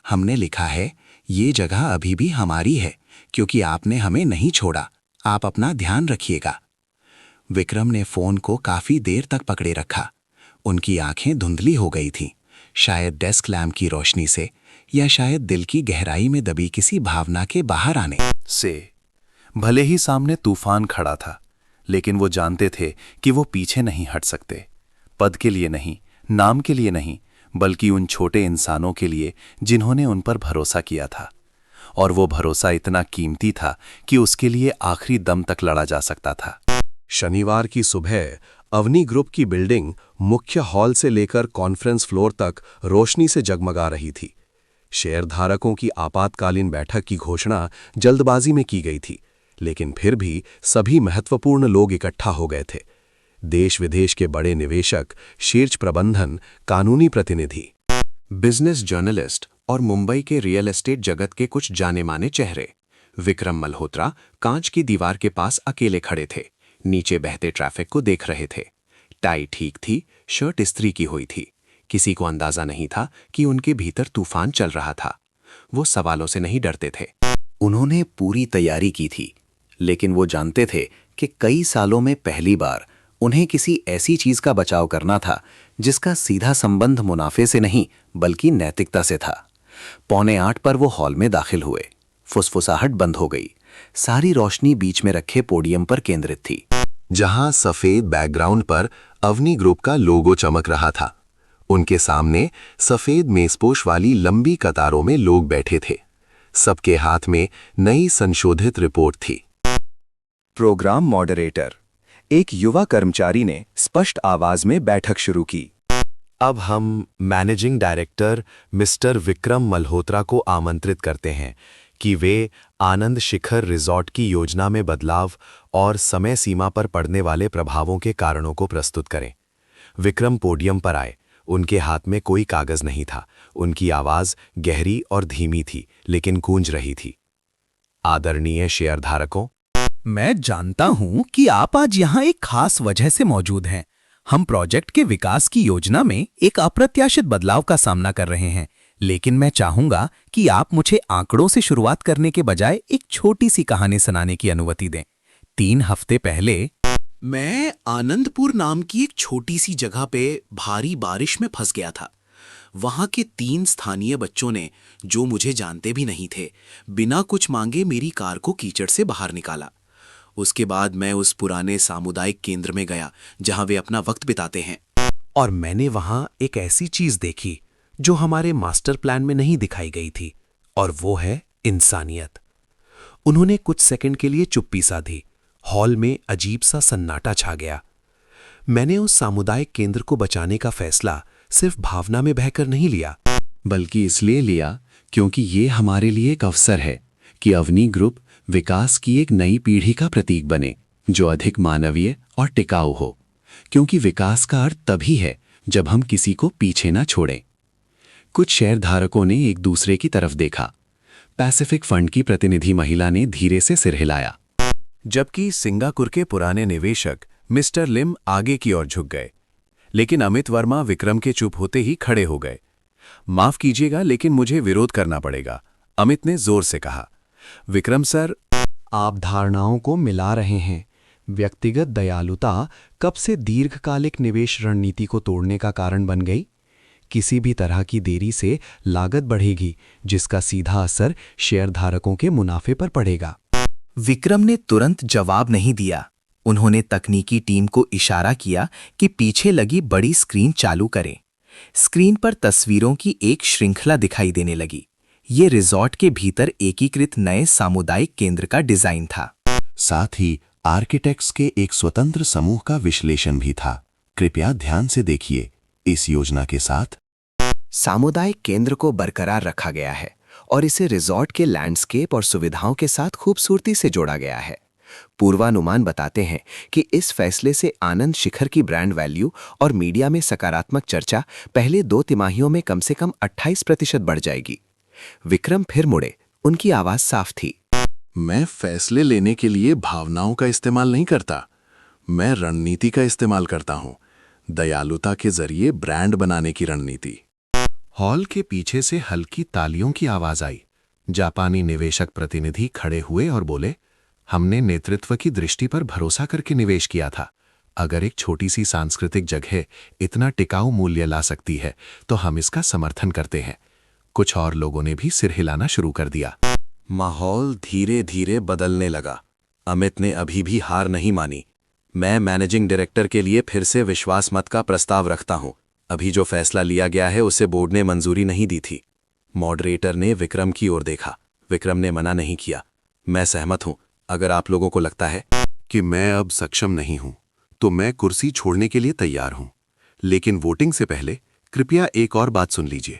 हमने लिखा है, ये जगह अभी भी हमारी है क्योंकि आपने हमें नहीं छोड़ा। आप अपना ध्यान रखिएगा। विक्रम ने फोन को काफी देर तक पकड़े रखा। उनकी आंखें धुंधली हो गई थीं, शायद डेस्क लैम्प की रोशनी से या शायद दिल की गहराई में दबी किसी भावना के बाहर आने से। भले ही सामने तूफान खड़ा था, लेकिन वो जानते थे कि वो पीछे नहीं हट सकते। पद के लिए नहीं, नाम के लिए नहीं, बल्कि उन छोटे इंसानों के लिए जिन्होंने उन पर भरोसा किया था। और वो भरोसा इतना कीमती था कि उसके लिए आखिरी दम तक लड़ा जा सकता था। शनिवार की सुबह अवनी ग्रुप की बिल्डिंग मुख्य हॉल से लेकर कॉन्फ्रेंस फ्लोर तक रोशनी से जगमगा रही थी। शेयरधारकों की आपातकालीन बैठक की घोषणा जल्दबाजी में की गई थी, लेकिन फिर भी सभी महत्वपूर्ण लोग इकट्ठा हो गए थे। देश विदेश के बड़े निवेशक, शीर्ष प्रबंधन, कानूनी प्रतिनिधि, बिजनेस जर्नलिस्ट और मुंबई के रियल एस्टेट जगत के कुछ जाने माने चेहरे। विक्रम मल्होत्रा कांच की दीवार के पास अकेले खड़े थे, नीचे बहते ट्रैफिक को देख रहे थे। टाई ठीक थी, शर्ट इस्त्री की हुई थी। किसी को अंदाजा नहीं था कि उनके भीतर तूफान चल रहा था। वो सवालों से नहीं डरते थे। उन्होंने पूरी तैयारी की थी, लेकिन वो जानते थे कि कई सालों में पहली बार उन्हें किसी ऐसी चीज का बचाव करना था जिसका सीधा संबंध मुनाफे से नहीं बल्कि नैतिकता से था। 7:45 पर वो हॉल में दाखिल हुए। फुसफुसाहट बंद हो गई। सारी रोशनी बीच में रखे पोडियम पर केंद्रित थी, जहां सफेद बैकग्राउंड पर अवनी ग्रुप का लोगो चमक रहा था। उनके सामने सफेद मेजपोश वाली लंबी कतारों में लोग बैठे थे। सबके हाथ में नई संशोधित रिपोर्ट थी। प्रोग्राम मॉडरेटर, एक युवा कर्मचारी ने स्पष्ट आवाज में बैठक शुरू की। अब हम managing director mister Vikram Malhotra को आमंत्रित करते हैं कि वे आनंद शिखर रिजॉर्ट की योजना में बदलाव और समय सीमा पर पड़ने वाले प्रभावों के कारणों को प्रस्तुत करें। विक्रम पोडियम पर आए। उनके हाथ में कोई कागज नहीं था। उनकी आवाज गहरी और धीमी थी, लेकिन गूंज रही थी। आदरणीय शेयरधारकों, मैं जानता हूं कि आप आज यहां एक खास वजह से मौजूद हैं। हम प्रोजेक्ट के विकास की योजना में एक अप्रत्याशित बदलाव का सामना कर रहे हैं, लेकिन मैं चाहूंगा कि आप मुझे आंकड़ों से शुरुआत करने के बजाय एक छोटी सी कहानी सुनाने की अनुमति दें। 3 हफ्ते पहले मैं आनंदपुर नाम की एक छोटी सी जगह पे भारी बारिश में फंस गया था। वहां के 3 स्थानीय बच्चों ने, जो मुझे जानते भी नहीं थे, बिना कुछ मांगे मेरी कार को कीचड़ से बाहर निकाला। उसके बाद मैं उस पुराने सामुदायिक केंद्र में गया जहां वे अपना वक्त बिताते हैं। और मैंने वहां एक ऐसी चीज देखी जो हमारे मास्टर प्लान में नहीं दिखाई गई थी, और वो है इंसानियत। उन्होंने कुछ सेकंड के लिए चुप्पी साधी। हॉल में अजीब सा सन्नाटा छा गया। मैंने उस सामुदायिक केंद्र को बचाने का फैसला सिर्फ भावना में बहकर नहीं लिया, बल्कि इसलिए लिया क्योंकि ये हमारे लिए एक अवसर है कि अवनी ग्रुप विकास की एक नई पीढ़ी का प्रतीक बने, जो अधिक मानवीय और टिकाऊ हो। क्योंकि विकास का अर्थ तभी है जब हम किसी को पीछे ना छोड़ें। कुछ शेयरधारकों ने एक दूसरे की तरफ देखा। पैसिफिक फंड की प्रतिनिधि महिला ने धीरे से सिर हिलाया, जबकि सिंगापुर के पुराने निवेशक मिस्टर लिम आगे की ओर झुक गए। लेकिन अमित वर्मा विक्रम के चुप होते ही खड़े हो गए। माफ कीजिएगा, लेकिन मुझे विरोध करना पड़ेगा, अमित ने जोर से कहा। विक्रम सर, आप धारणाओं को मिला रहे हैं। व्यक्तिगत दयालुता कब से दीर्घकालिक निवेश रणनीति को तोड़ने का कारण बन गई? किसी भी तरह की देरी से लागत बढ़ेगी, जिसका सीधा असर शेयरधारकों के मुनाफे पर पड़ेगा। विक्रम ने तुरंत जवाब नहीं दिया। उन्होंने तकनीकी टीम को इशारा किया कि पीछे लगी बड़ी स्क्रीन चालू करें। स्क्रीन पर तस्वीरों की एक श्रृंखला दिखाई देने लगी। ये रिजॉर्ट के भीतर एकीकृत नए सामुदायिक केंद्र का डिजाइन था। साथ ही आर्किटेक्ट्स के एक स्वतंत्र समूह का विश्लेषण भी था। कृपया ध्यान से देखिए। इस योजना के साथ सामुदायिक केंद्र को बरकरार रखा गया है और इसे रिजॉर्ट के लैंडस्केप और सुविधाओं के साथ खूबसूरती से जोड़ा गया है। पूर्वानुमान बताते हैं कि इस फैसले से आनंद शिखर की ब्रांड वैल्यू और मीडिया में सकारात्मक चर्चा पहले 2 तिमाहियों में कम से कम 28% बढ़ जाएगी। विक्रम फिर मुड़े। उनकी आवाज साफ थी। मैं फैसले लेने के लिए भावनाओं का इस्तेमाल नहीं करता, मैं रणनीति का इस्तेमाल करता हूं। दयालुता के जरिए ब्रांड बनाने की रणनीति। हॉल के पीछे से हल्की तालियों की आवाज आई। जापानी निवेशक प्रतिनिधि खड़े हुए और बोले, हमने नेतृत्व की दृष्टि पर भरोसा करके निवेश किया था। अगर एक छोटी सी सांस्कृतिक जगह इतना टिकाऊ मूल्य ला सकती है तो हम इसका समर्थन करते हैं। कुछ और लोगों ने भी सिर हिलाना शुरू कर दिया। माहौल धीरे धीरे बदलने लगा। अमित ने अभी भी हार नहीं मानी। मैं मैनेजिंग डायरेक्टर के लिए फिर से विश्वास मत का प्रस्ताव रखता हूं। अभी जो फैसला लिया गया है उसे बोर्ड ने मंजूरी नहीं दी थी। मॉडरेटर ने विक्रम की ओर देखा। विक्रम ने मना नहीं किया। मैं सहमत हूं। अगर आप लोगों को लगता है कि मैं अब सक्षम नहीं हूं, तो मैं कुर्सी छोड़ने के लिए तैयार हूं। लेकिन वोटिंग से पहले कृपया एक और बात सुन लीजिए।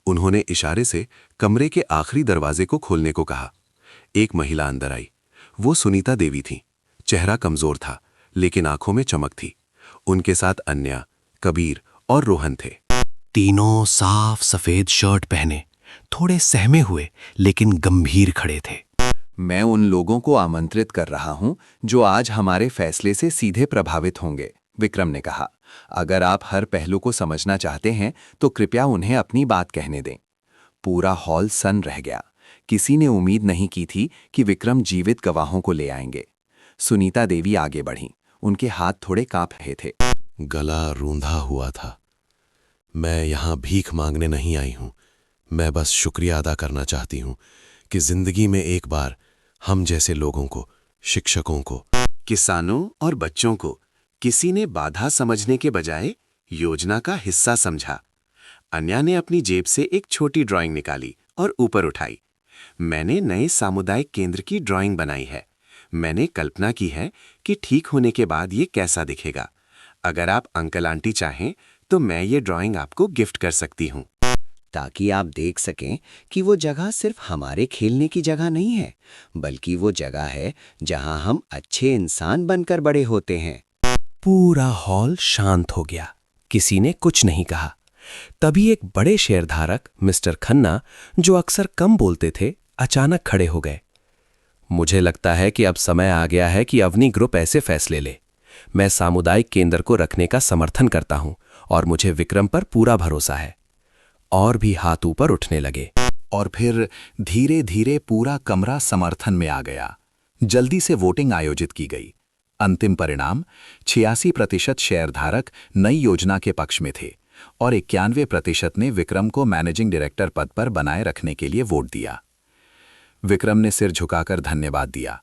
उन्होंने इशारे से कमरे के आखिरी दरवाजे को खोलने को कहा। एक महिला अंदर आई। वो सुनीता देवी थी। चेहरा कमजोर था, लेकिन आंखों में चमक थी। उनके साथ अन्या, कबीर और रोहन थे। तीनों साफ सफेद शर्ट पहने, थोड़े सहमे हुए लेकिन गंभीर खड़े थे। मैं उन लोगों को आमंत्रित कर रहा हूं जो आज हमारे फैसले से सीधे प्रभावित होंगे, विक्रम ने कहा। अगर आप हर पहलू को समझना चाहते हैं तो कृपया उन्हें अपनी बात कहने दें। पूरा हॉल सन्न रह गया। किसी ने उम्मीद नहीं की थी कि विक्रम जीवित गवाहों को ले आएंगे। सुनीता देवी आगे बढ़ीं। उनके हाथ थोड़े कांप रहे थे। गला रूंधा हुआ था। मैं यहां भीख मांगने नहीं आई हूं। मैं बस शुक्रिया अदा करना चाहती हूं कि जिंदगी में एक बार हम जैसे लोगों को, शिक्षकों को, किसानों और बच्चों को किसी ने बाधा समझने के बजाय योजना का हिस्सा समझा। अन्या ने अपनी जेब से एक छोटी ड्राइंग निकाली और ऊपर उठाई। मैंने नए सामुदायिक केंद्र की ड्राइंग बनाई है। मैंने कल्पना की है कि ठीक होने के बाद ये कैसा दिखेगा। अगर आप अंकल आंटी चाहें तो मैं ये ड्राइंग आपको गिफ्ट कर सकती हूँ। ताकि आप देख सकें कि वो जगह सिर्फ हमारे खेलने की जगह नहीं है, बल्कि वो जगह है जहां हम अच्छे इंसान बनकर बड़े होते हैं। पूरा हॉल शांत हो गया। किसी ने कुछ नहीं कहा। तभी एक बड़े शेयरधारक मिस्टर खन्ना, जो अक्सर कम बोलते थे, अचानक खड़े हो गए। मुझे लगता है कि अब समय आ गया है कि अवनी ग्रुप ऐसे फैसले ले। मैं सामुदायिक केंद्र को रखने का समर्थन करता हूं और मुझे विक्रम पर पूरा भरोसा है। और भी हाथ ऊपर उठने लगे। और फिर धीरे धीरे पूरा कमरा समर्थन में आ गया। जल्दी से वोटिंग आयोजित की गई। अंतिम परिणाम 86% शेयरधारक नई योजना के पक्ष में थे और 91% ने विक्रम को मैनेजिंग डायरेक्टर पद पर बनाए रखने के लिए वोट दिया। विक्रम ने सिर झुकाकर धन्यवाद दिया।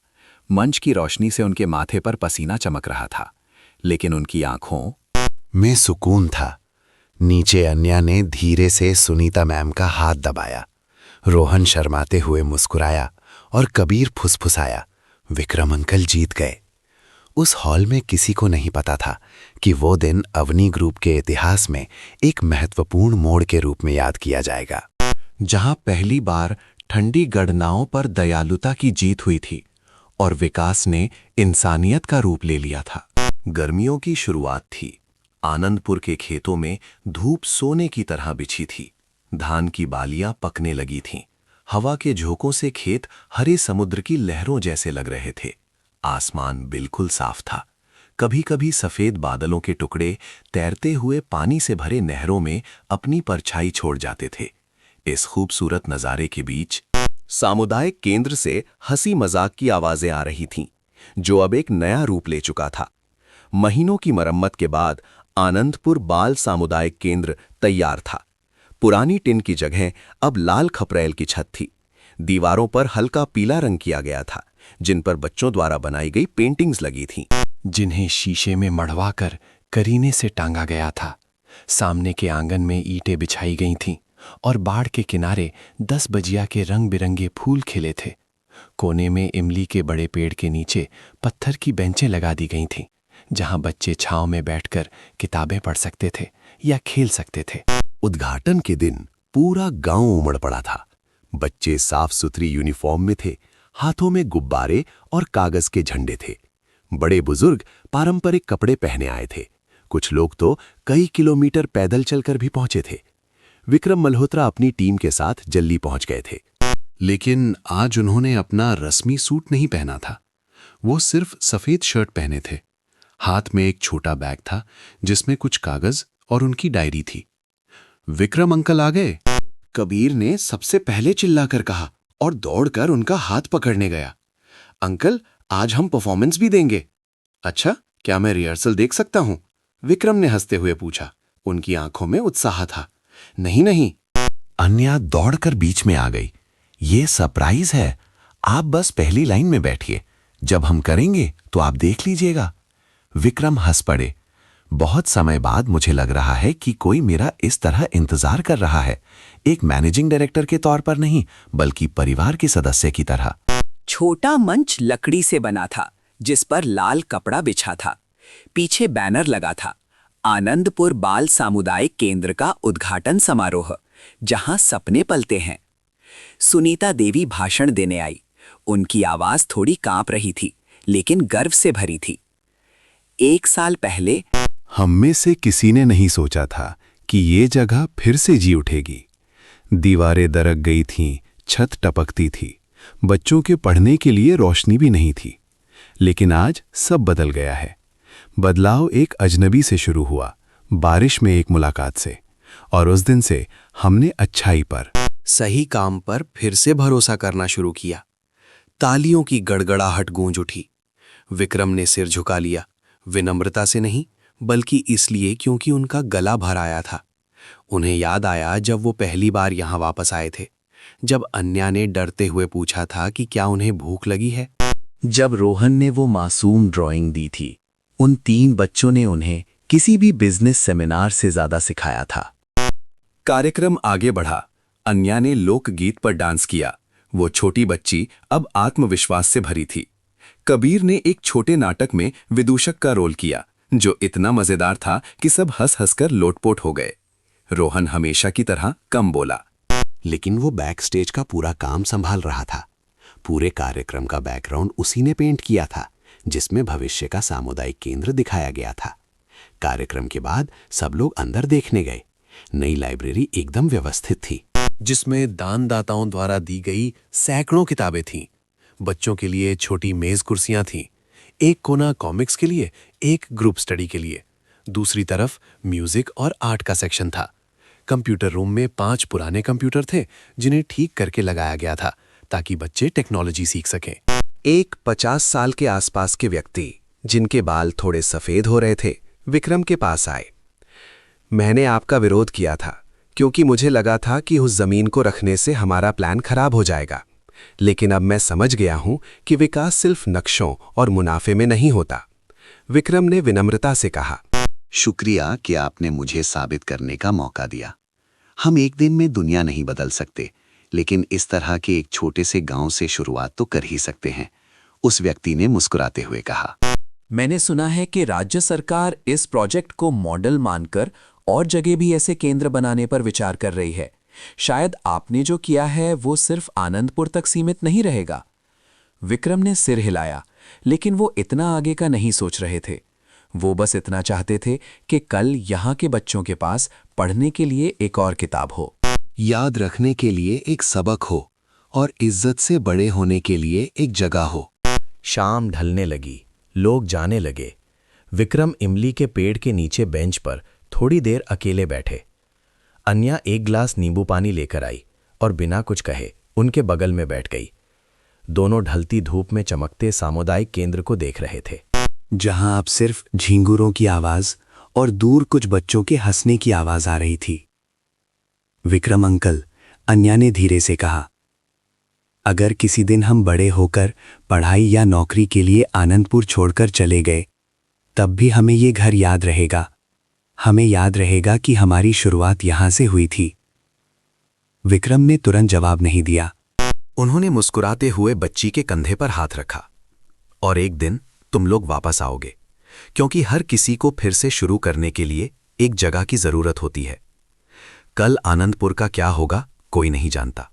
मंच की रोशनी से उनके माथे पर पसीना चमक रहा था, लेकिन उनकी आंखों में सुकून था। नीचे अन्या ने धीरे से सुनीता मैम का हाथ दबाया। रोहन शर्माते हुए मुस्कुराया और कबीर फुसफुसाया, विक्रम अंकल जीत गए। उस हॉल में किसी को नहीं पता था कि वो दिन अवनी ग्रुप के इतिहास में एक महत्वपूर्ण मोड़ के रूप में याद किया जाएगा, जहां पहली बार ठंडी गणनाओं पर दयालुता की जीत हुई थी और विकास ने इंसानियत का रूप ले लिया था। गर्मियों की शुरुआत थी। आनंदपुर के खेतों में धूप सोने की तरह बिछी थी। धान की बालियां पकने लगी थीं। हवा के झोंकों से खेत हरे समुद्र की लहरों जैसे लग रहे थे। आसमान बिल्कुल साफ था। कभी-कभी सफेद बादलों के टुकड़े तैरते हुए पानी से भरे नहरों में अपनी परछाई छोड़ जाते थे। इस खूबसूरत नज़ारे के बीच सामुदायिक केंद्र से हंसी मजाक की आवाजें आ रही थीं, जो अब एक नया रूप ले चुका था। महीनों की मरम्मत के बाद आनंदपुर बाल सामुदायिक केंद्र तैयार था। पुरानी टिन की जगह अब लाल खपरेल की छत थी। दीवारों पर हल्का पीला रंग किया गया था, जिन पर बच्चों द्वारा बनाई गई पेंटिंग्स लगी थीं, जिन्हें शीशे में मढ़वाकर करीने से टांगा गया था। सामने के आंगन में ईंटें बिछाई गई थीं और बाड़ के किनारे 10 बजिया के रंग बिरंगे फूल खिले थे। कोने में इमली के बड़े पेड़ के नीचे पत्थर की बेंचें लगा दी गई थीं, जहां बच्चे छांव में बैठकर किताबें पढ़ सकते थे या खेल सकते थे। उद्घाटन के दिन पूरा गांव उमड़ पड़ा था। बच्चे साफ सुथरी यूनिफॉर्म में थे, हाथों में गुब्बारे और कागज के झंडे थे। बड़े बुजुर्ग पारंपरिक कपड़े पहने आए थे। कुछ लोग तो कई किलोमीटर पैदल चलकर भी पहुंचे थे। विक्रम मल्होत्रा अपनी टीम के साथ जल्दी पहुंच गए थे, लेकिन आज उन्होंने अपना रस्मी सूट नहीं पहना था। वो सिर्फ सफेद शर्ट पहने थे। हाथ में एक छोटा बैग था जिसमें कुछ कागज और उनकी डायरी थी। विक्रम अंकल आ गए, कबीर ने सबसे पहले चिल्लाकर कहा और दौड़कर उनका हाथ पकड़ने गया। अंकल, आज हम परफॉर्मेंस भी देंगे। अच्छा, क्या मैं रिहर्सल देख सकता हूं? विक्रम ने हंसते हुए पूछा। उनकी आंखों में उत्साह था। नहीं नहीं, अन्या दौड़कर बीच में आ गई। ये सरप्राइज है, आप बस पहली लाइन में बैठिए। जब हम करेंगे तो आप देख लीजिएगा। विक्रम हंस पड़े। बहुत समय बाद मुझे लग रहा है कि कोई मेरा इस तरह इंतजार कर रहा है, एक मैनेजिंग डायरेक्टर के तौर पर नहीं, बल्कि परिवार के सदस्य की तरह। छोटा मंच लकड़ी से बना था, जिस पर लाल कपड़ा बिछा था। पीछे बैनर लगा था, आनंदपुर बाल सामुदायिक केंद्र का उद्घाटन समारोह, जहां सपने पलते हैं। सुनीता देवी भाषण देने आई। उनकी आवाज थोड़ी कांप रही थी, लेकिन गर्व से भरी थी। 1 साल पहले हम में से किसी ने नहीं सोचा था कि ये जगह फिर से जी उठेगी। दीवारें दरक गई थीं, छत टपकती थी, बच्चों के पढ़ने के लिए रोशनी भी नहीं थी। लेकिन आज सब बदल गया है। बदलाव एक अजनबी से शुरू हुआ, बारिश में एक मुलाकात से, और उस दिन से हमने अच्छाई पर, सही काम पर फिर से भरोसा करना शुरू किया। तालियों की गड़गड़ाहट गूंज उठी। विक्रम ने सिर झुका लिया, विनम्रता से नहीं, बल्कि इसलिए क्योंकि उनका गला भर आया था। उन्हें याद आया जब वो पहली बार यहाँ वापस आए थे, जब अन्या ने डरते हुए पूछा था कि क्या उन्हें भूख लगी है। जब रोहन ने वो मासूम ड्राइंग दी थी, उन 3 बच्चों ने उन्हें किसी भी बिजनेस सेमिनार से ज्यादा सिखाया था। कार्यक्रम आगे बढ़ा। अन्या ने लोकगीत पर डांस किया। वो छोटी बच्ची अब आत्मविश्वास से भरी थी। कबीर ने एक छोटे नाटक में विदूषक का रोल किया, जो इतना मजेदार था कि सब हंस हंसकर लोटपोट हो गए। रोहन हमेशा की तरह कम बोला, लेकिन वो बैक स्टेज का पूरा काम संभाल रहा था। पूरे कार्यक्रम का बैकग्राउंड उसी ने पेंट किया था, जिसमें भविष्य का सामुदायिक केंद्र दिखाया गया था। कार्यक्रम के बाद सब लोग अंदर देखने गए। नई लाइब्रेरी एकदम व्यवस्थित थी, जिसमें दानदाताओं द्वारा दी गई सैकड़ों किताबें थीं। बच्चों के लिए छोटी मेज कुर्सियां थीं, एक कोना कॉमिक्स के लिए, एक ग्रुप स्टडी के लिए। दूसरी तरफ म्यूजिक और आर्ट का सेक्शन था। कंप्यूटर रूम में 5 पुराने कंप्यूटर थे, जिन्हें ठीक करके लगाया गया था ताकि बच्चे टेक्नोलॉजी सीख सकें। एक 50 साल के आसपास के व्यक्ति, जिनके बाल थोड़े सफेद हो रहे थे, विक्रम के पास आए। मैंने आपका विरोध किया था क्योंकि मुझे लगा था कि उस जमीन को रखने से हमारा प्लान खराब हो जाएगा, लेकिन अब मैं समझ गया हूं कि विकास सिर्फ नक्शों और मुनाफे में नहीं होता। विक्रम ने विनम्रता से कहा, शुक्रिया कि आपने मुझे साबित करने का मौका दिया। हम एक दिन में दुनिया नहीं बदल सकते, लेकिन इस तरह के एक छोटे से गांव से शुरुआत तो कर ही सकते हैं। उस व्यक्ति ने मुस्कुराते हुए कहा, मैंने सुना है कि राज्य सरकार इस प्रोजेक्ट को मॉडल मानकर और जगह भी ऐसे केंद्र बनाने पर विचार कर रही है। शायद आपने जो किया है वो सिर्फ आनंदपुर तक सीमित नहीं रहेगा। विक्रम ने सिर हिलाया, लेकिन वो इतना आगे का नहीं सोच रहे थे। वो बस इतना चाहते थे कि कल यहाँ के बच्चों के पास पढ़ने के लिए एक और किताब हो, याद रखने के लिए एक सबक हो, और इज्जत से बड़े होने के लिए एक जगह हो। शाम ढलने लगी, लोग जाने लगे। विक्रम इमली के पेड़ के नीचे बेंच पर थोड़ी देर अकेले बैठे। अन्या एक गिलास नींबू पानी लेकर आई और बिना कुछ कहे उनके बगल में बैठ गई। दोनों ढलती धूप में चमकते सामुदायिक केंद्र को देख रहे थे, जहां अब सिर्फ झींगुरों की आवाज और दूर कुछ बच्चों के हंसने की आवाज आ रही थी। विक्रम अंकल, अन्या ने धीरे से कहा, अगर किसी दिन हम बड़े होकर पढ़ाई या नौकरी के लिए आनंदपुर छोड़कर चले गए, तब भी हमें ये घर याद रहेगा। हमें याद रहेगा कि हमारी शुरुआत यहां से हुई थी। विक्रम ने तुरंत जवाब नहीं दिया। उन्होंने मुस्कुराते हुए बच्ची के कंधे पर हाथ रखा, और एक दिन तुम लोग वापस आओगे, क्योंकि हर किसी को फिर से शुरू करने के लिए एक जगह की जरूरत होती है। कल आनंदपुर का क्या होगा कोई नहीं जानता,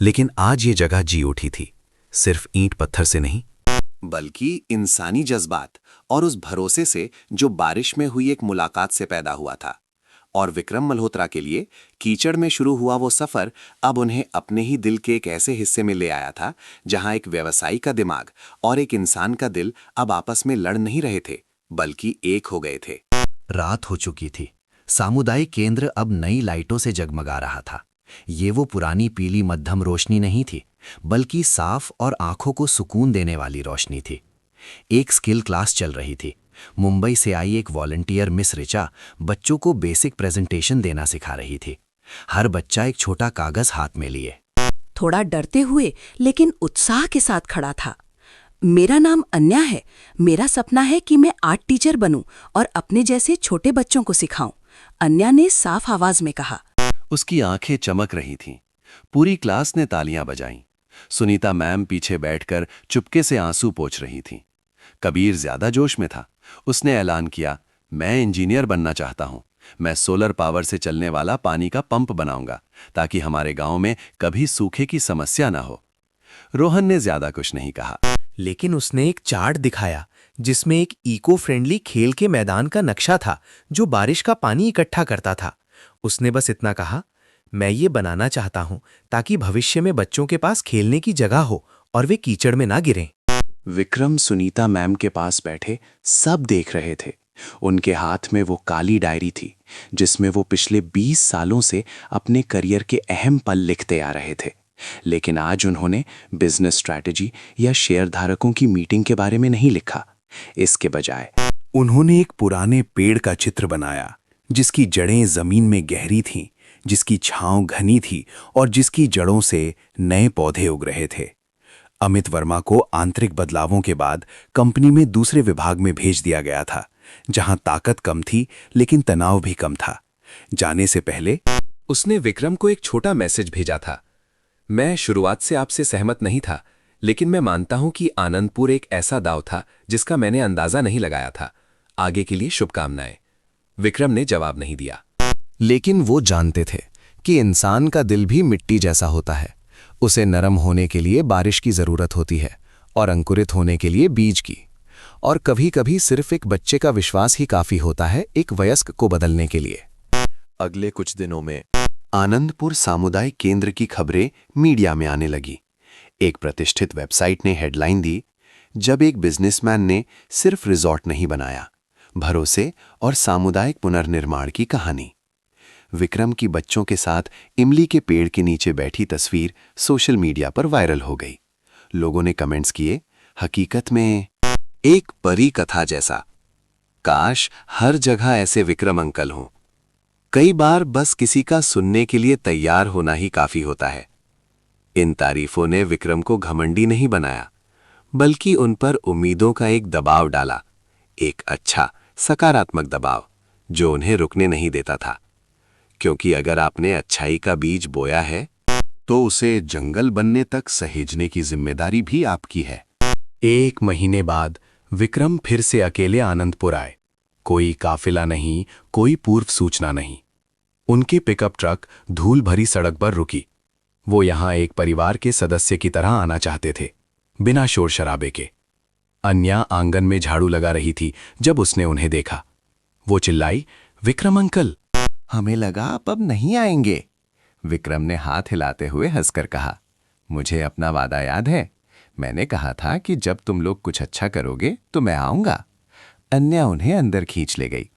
लेकिन आज ये जगह जी उठी थी, सिर्फ ईंट पत्थर से नहीं, बल्कि इंसानी जज्बात और उस भरोसे से जो बारिश में हुई एक मुलाकात से पैदा हुआ था। और विक्रम मल्होत्रा के लिए कीचड़ में शुरू हुआ वो सफर अब उन्हें अपने ही दिल के एक ऐसे हिस्से में ले आया था, जहां एक व्यवसायी का दिमाग और एक इंसान का दिल अब आपस में लड़ नहीं रहे थे, बल्कि एक हो गए थे। रात हो चुकी थी। सामुदायिक केंद्र अब नई लाइटों से जगमगा रहा था। ये वो पुरानी पीली मध्यम रोशनी नहीं थी, बल्कि साफ और आंखों को सुकून देने वाली रोशनी थी। एक स्किल क्लास चल रही थी। मुंबई से आई एक वॉलंटियर मिस रिचा बच्चों को बेसिक प्रेजेंटेशन देना सिखा रही थी। हर बच्चा एक छोटा कागज हाथ में लिए, थोड़ा डरते हुए लेकिन उत्साह के साथ खड़ा था। मेरा नाम अन्या है। मेरा सपना है कि मैं आर्ट टीचर बनूं और अपने जैसे छोटे बच्चों को सिखाऊं, अन्या ने साफ आवाज में कहा। उसकी आंखें चमक रही थीं। पूरी क्लास ने तालियां बजाईं। सुनीता मैम पीछे बैठकर चुपके से आंसू पोंछ रही थीं। कबीर ज्यादा जोश में था। उसने ऐलान किया, मैं इंजीनियर बनना चाहता हूं। मैं सोलर पावर से चलने वाला पानी का पंप बनाऊंगा ताकि हमारे गांव में कभी सूखे की समस्या ना हो। रोहन ने ज्यादा कुछ नहीं कहा, लेकिन उसने एक चार्ट दिखाया जिसमें एक इको फ्रेंडली खेल के मैदान का नक्शा था जो बारिश का पानी इकट्ठा करता था। उसने बस इतना कहा, मैं ये बनाना चाहता हूं ताकि भविष्य में बच्चों के पास खेलने की जगह हो और वे कीचड़ में ना गिरें। विक्रम सुनीता मैम के पास बैठे सब देख रहे थे। उनके हाथ में वो काली डायरी थी जिसमें वो पिछले 20 सालों से अपने करियर के अहम पल लिखते आ रहे थे। लेकिन आज उन्होंने बिजनेस स्ट्रैटेजी या शेयरधारकों की मीटिंग के बारे में नहीं लिखा। इसके बजाय उन्होंने एक पुराने पेड़ का चित्र बनाया जिसकी जड़ें जमीन में गहरी थीं, जिसकी छांव घनी थी और जिसकी जड़ों से नए पौधे उग रहे थे। अमित वर्मा को आंतरिक बदलावों के बाद कंपनी में दूसरे विभाग में भेज दिया गया था, जहां ताकत कम थी लेकिन तनाव भी कम था। जाने से पहले उसने विक्रम को एक छोटा मैसेज भेजा था। मैं शुरुआत से आपसे सहमत नहीं था, लेकिन मैं मानता हूं कि आनंदपुर एक ऐसा दांव था जिसका मैंने अंदाजा नहीं लगाया था। आगे के लिए शुभकामनाएं। विक्रम ने जवाब नहीं दिया। लेकिन वो जानते थे कि इंसान का दिल भी मिट्टी जैसा होता है। उसे नरम होने के लिए बारिश की जरूरत होती है और अंकुरित होने के लिए बीज की। और कभी-कभी सिर्फ एक बच्चे का विश्वास ही काफी होता है एक वयस्क को बदलने के लिए। अगले कुछ दिनों में आनंदपुर सामुदायिक केंद्र की खबरें मीडिया में आने लगी। एक प्रतिष्ठित वेबसाइट ने हेडलाइन दी, जब एक बिजनेसमैन ने सिर्फ रिजॉर्ट नहीं बनाया, भरोसे और सामुदायिक पुनर्निर्माण की कहानी। विक्रम की बच्चों के साथ इमली के पेड़ के नीचे बैठी तस्वीर सोशल मीडिया पर वायरल हो गई। लोगों ने कमेंट्स किए, हकीकत में एक परी कथा जैसा। काश हर जगह ऐसे विक्रम अंकल हों। कई बार बस किसी का सुनने के लिए तैयार होना ही काफी होता है। इन तारीफों ने विक्रम को घमंडी नहीं बनाया, बल्कि उन पर उम्मीदों का एक दबाव डाला, एक अच्छा सकारात्मक दबाव जो उन्हें रुकने नहीं देता था। क्योंकि अगर आपने अच्छाई का बीज बोया है तो उसे जंगल बनने तक सहेजने की जिम्मेदारी भी आपकी है। 1 महीने बाद विक्रम फिर से अकेले आनंदपुर आए। कोई काफिला नहीं, कोई पूर्व सूचना नहीं। उनकी पिकअप ट्रक धूल भरी सड़क पर रुकी। वो यहां एक परिवार के सदस्य की तरह आना चाहते थे, बिना शोर शराबे के। अन्या आंगन में झाड़ू लगा रही थी जब उसने उन्हें देखा। वो चिल्लाई, विक्रम अंकल। हमें लगा आप अब नहीं आएंगे। विक्रम ने हाथ हिलाते हुए हंसकर कहा, मुझे अपना वादा याद है। मैंने कहा था कि जब तुम लोग कुछ अच्छा करोगे तो मैं आऊंगा। अन्या उन्हें अंदर खींच ले गई।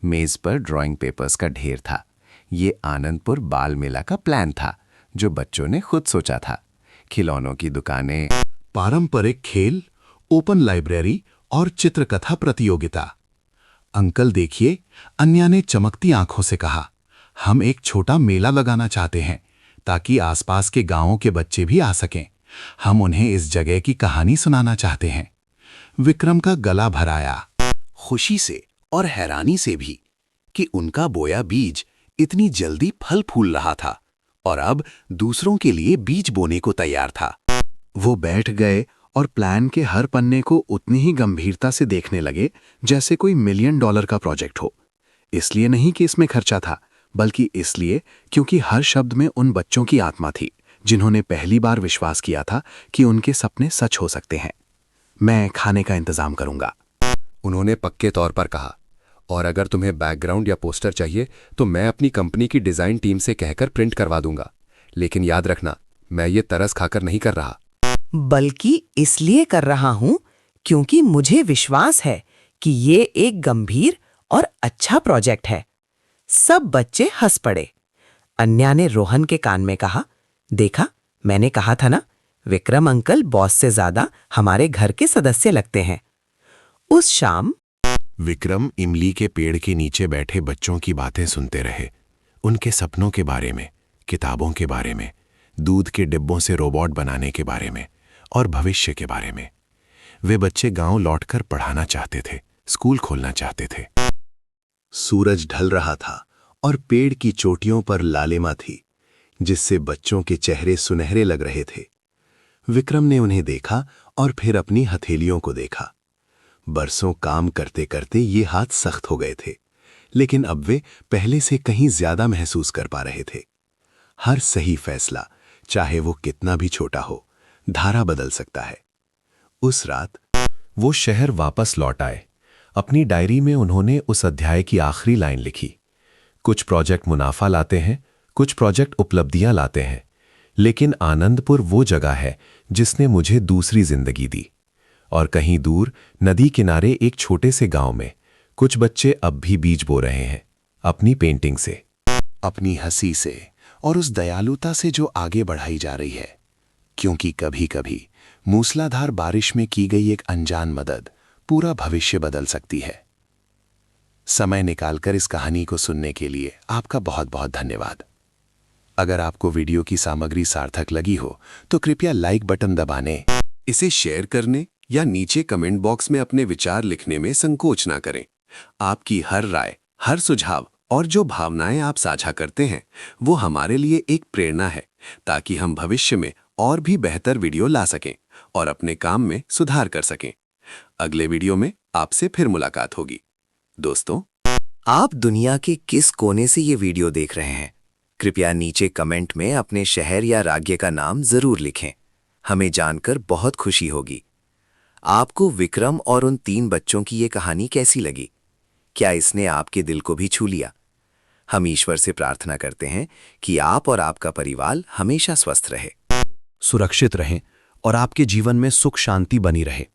मेज पर ड्राइंग पेपर्स का ढेर था। ये आनंदपुर बाल मेला का प्लान था जो बच्चों ने खुद सोचा था। खिलौनों की दुकानें, पारंपरिक खेल, ओपन लाइब्रेरी और चित्रकथा प्रतियोगिता। अंकल देखिए, अन्या ने चमकती आंखों से कहा, हम एक छोटा मेला लगाना चाहते हैं ताकि आसपास के गांवों के बच्चे भी आ सकें। हम उन्हें इस जगह की कहानी सुनाना चाहते हैं। विक्रम का गला भर आया, खुशी से और हैरानी से भी कि उनका बोया बीज इतनी जल्दी फल फूल रहा था और अब दूसरों के लिए बीज बोने को तैयार था। वो बैठ गए और प्लान के हर पन्ने को उतनी ही गंभीरता से देखने लगे जैसे कोई $1 मिलियन का प्रोजेक्ट हो। इसलिए नहीं कि इसमें खर्चा था, बल्कि इसलिए क्योंकि हर शब्द में उन बच्चों की आत्मा थी जिन्होंने पहली बार विश्वास किया था कि उनके सपने सच हो सकते हैं। मैं खाने का इंतजाम करूंगा, उन्होंने पक्के तौर पर कहा। और अगर तुम्हें बैकग्राउंड या पोस्टर चाहिए तो मैं अपनी कंपनी की डिजाइन टीम से कहकर प्रिंट करवा दूंगा। लेकिन याद रखना, मैं ये तरस खाकर नहीं कर रहा, बल्कि इसलिए कर रहा हूं क्योंकि मुझे विश्वास है कि ये एक गंभीर और अच्छा प्रोजेक्ट है। सब बच्चे हंस पड़े। अन्या ने रोहन के कान में कहा, देखा, मैंने कहा था ना, विक्रम अंकल बॉस से ज्यादा हमारे घर के सदस्य लगते हैं। उस शाम विक्रम इमली के पेड़ के नीचे बैठे बच्चों की बातें सुनते रहे। उनके सपनों के बारे में, किताबों के बारे में, दूध के डिब्बों से रोबोट बनाने के बारे में और भविष्य के बारे में। वे बच्चे गांव लौटकर पढ़ाना चाहते थे, स्कूल खोलना चाहते थे। सूरज ढल रहा था और पेड़ की चोटियों पर लालिमा थी, जिससे बच्चों के चेहरे सुनहरे लग रहे थे। विक्रम ने उन्हें देखा और फिर अपनी हथेलियों को देखा। बरसों काम करते करते ये हाथ सख्त हो गए थे, लेकिन अब वे पहले से कहीं ज्यादा महसूस कर पा रहे थे। हर सही फैसला, चाहे वो कितना भी छोटा हो, धारा बदल सकता है। उस रात वो शहर वापस लौट आए। अपनी डायरी में उन्होंने उस अध्याय की आखिरी लाइन लिखी, कुछ प्रोजेक्ट मुनाफा लाते हैं, कुछ प्रोजेक्ट उपलब्धियां लाते हैं, लेकिन आनंदपुर वो जगह है जिसने मुझे दूसरी जिंदगी दी। और कहीं दूर नदी किनारे एक छोटे से गांव में कुछ बच्चे अब भी बीज बो रहे हैं, अपनी पेंटिंग से, अपनी हंसी से और उस दयालुता से जो आगे बढ़ाई जा रही है। क्योंकि कभी-कभी मूसलाधार बारिश में की गई एक अनजान मदद पूरा भविष्य बदल सकती है। समय निकालकर इस कहानी को सुनने के लिए आपका बहुत बहुत धन्यवाद। अगर आपको वीडियो की सामग्री सार्थक लगी हो तो कृपया लाइक बटन दबाने, इसे शेयर करने या नीचे कमेंट बॉक्स में अपने विचार लिखने में संकोच ना करें। आपकी हर राय, हर सुझाव और जो भावनाएं आप साझा करते हैं वो हमारे लिए एक प्रेरणा है, ताकि हम भविष्य में और भी बेहतर वीडियो ला सकें और अपने काम में सुधार कर सकें। अगले वीडियो में आपसे फिर मुलाकात होगी। दोस्तों, आप दुनिया के किस कोने से ये वीडियो देख रहे हैं? कृपया नीचे कमेंट में अपने शहर या राज्य का नाम जरूर लिखें। हमें जानकर बहुत खुशी होगी। आपको विक्रम और उन 3 बच्चों की ये कहानी कैसी लगी? क्या इसने आपके दिल को भी छू लिया? हम ईश्वर से प्रार्थना करते हैं कि आप और आपका परिवार हमेशा स्वस्थ रहे, सुरक्षित रहें और आपके जीवन में सुख शांति बनी रहे।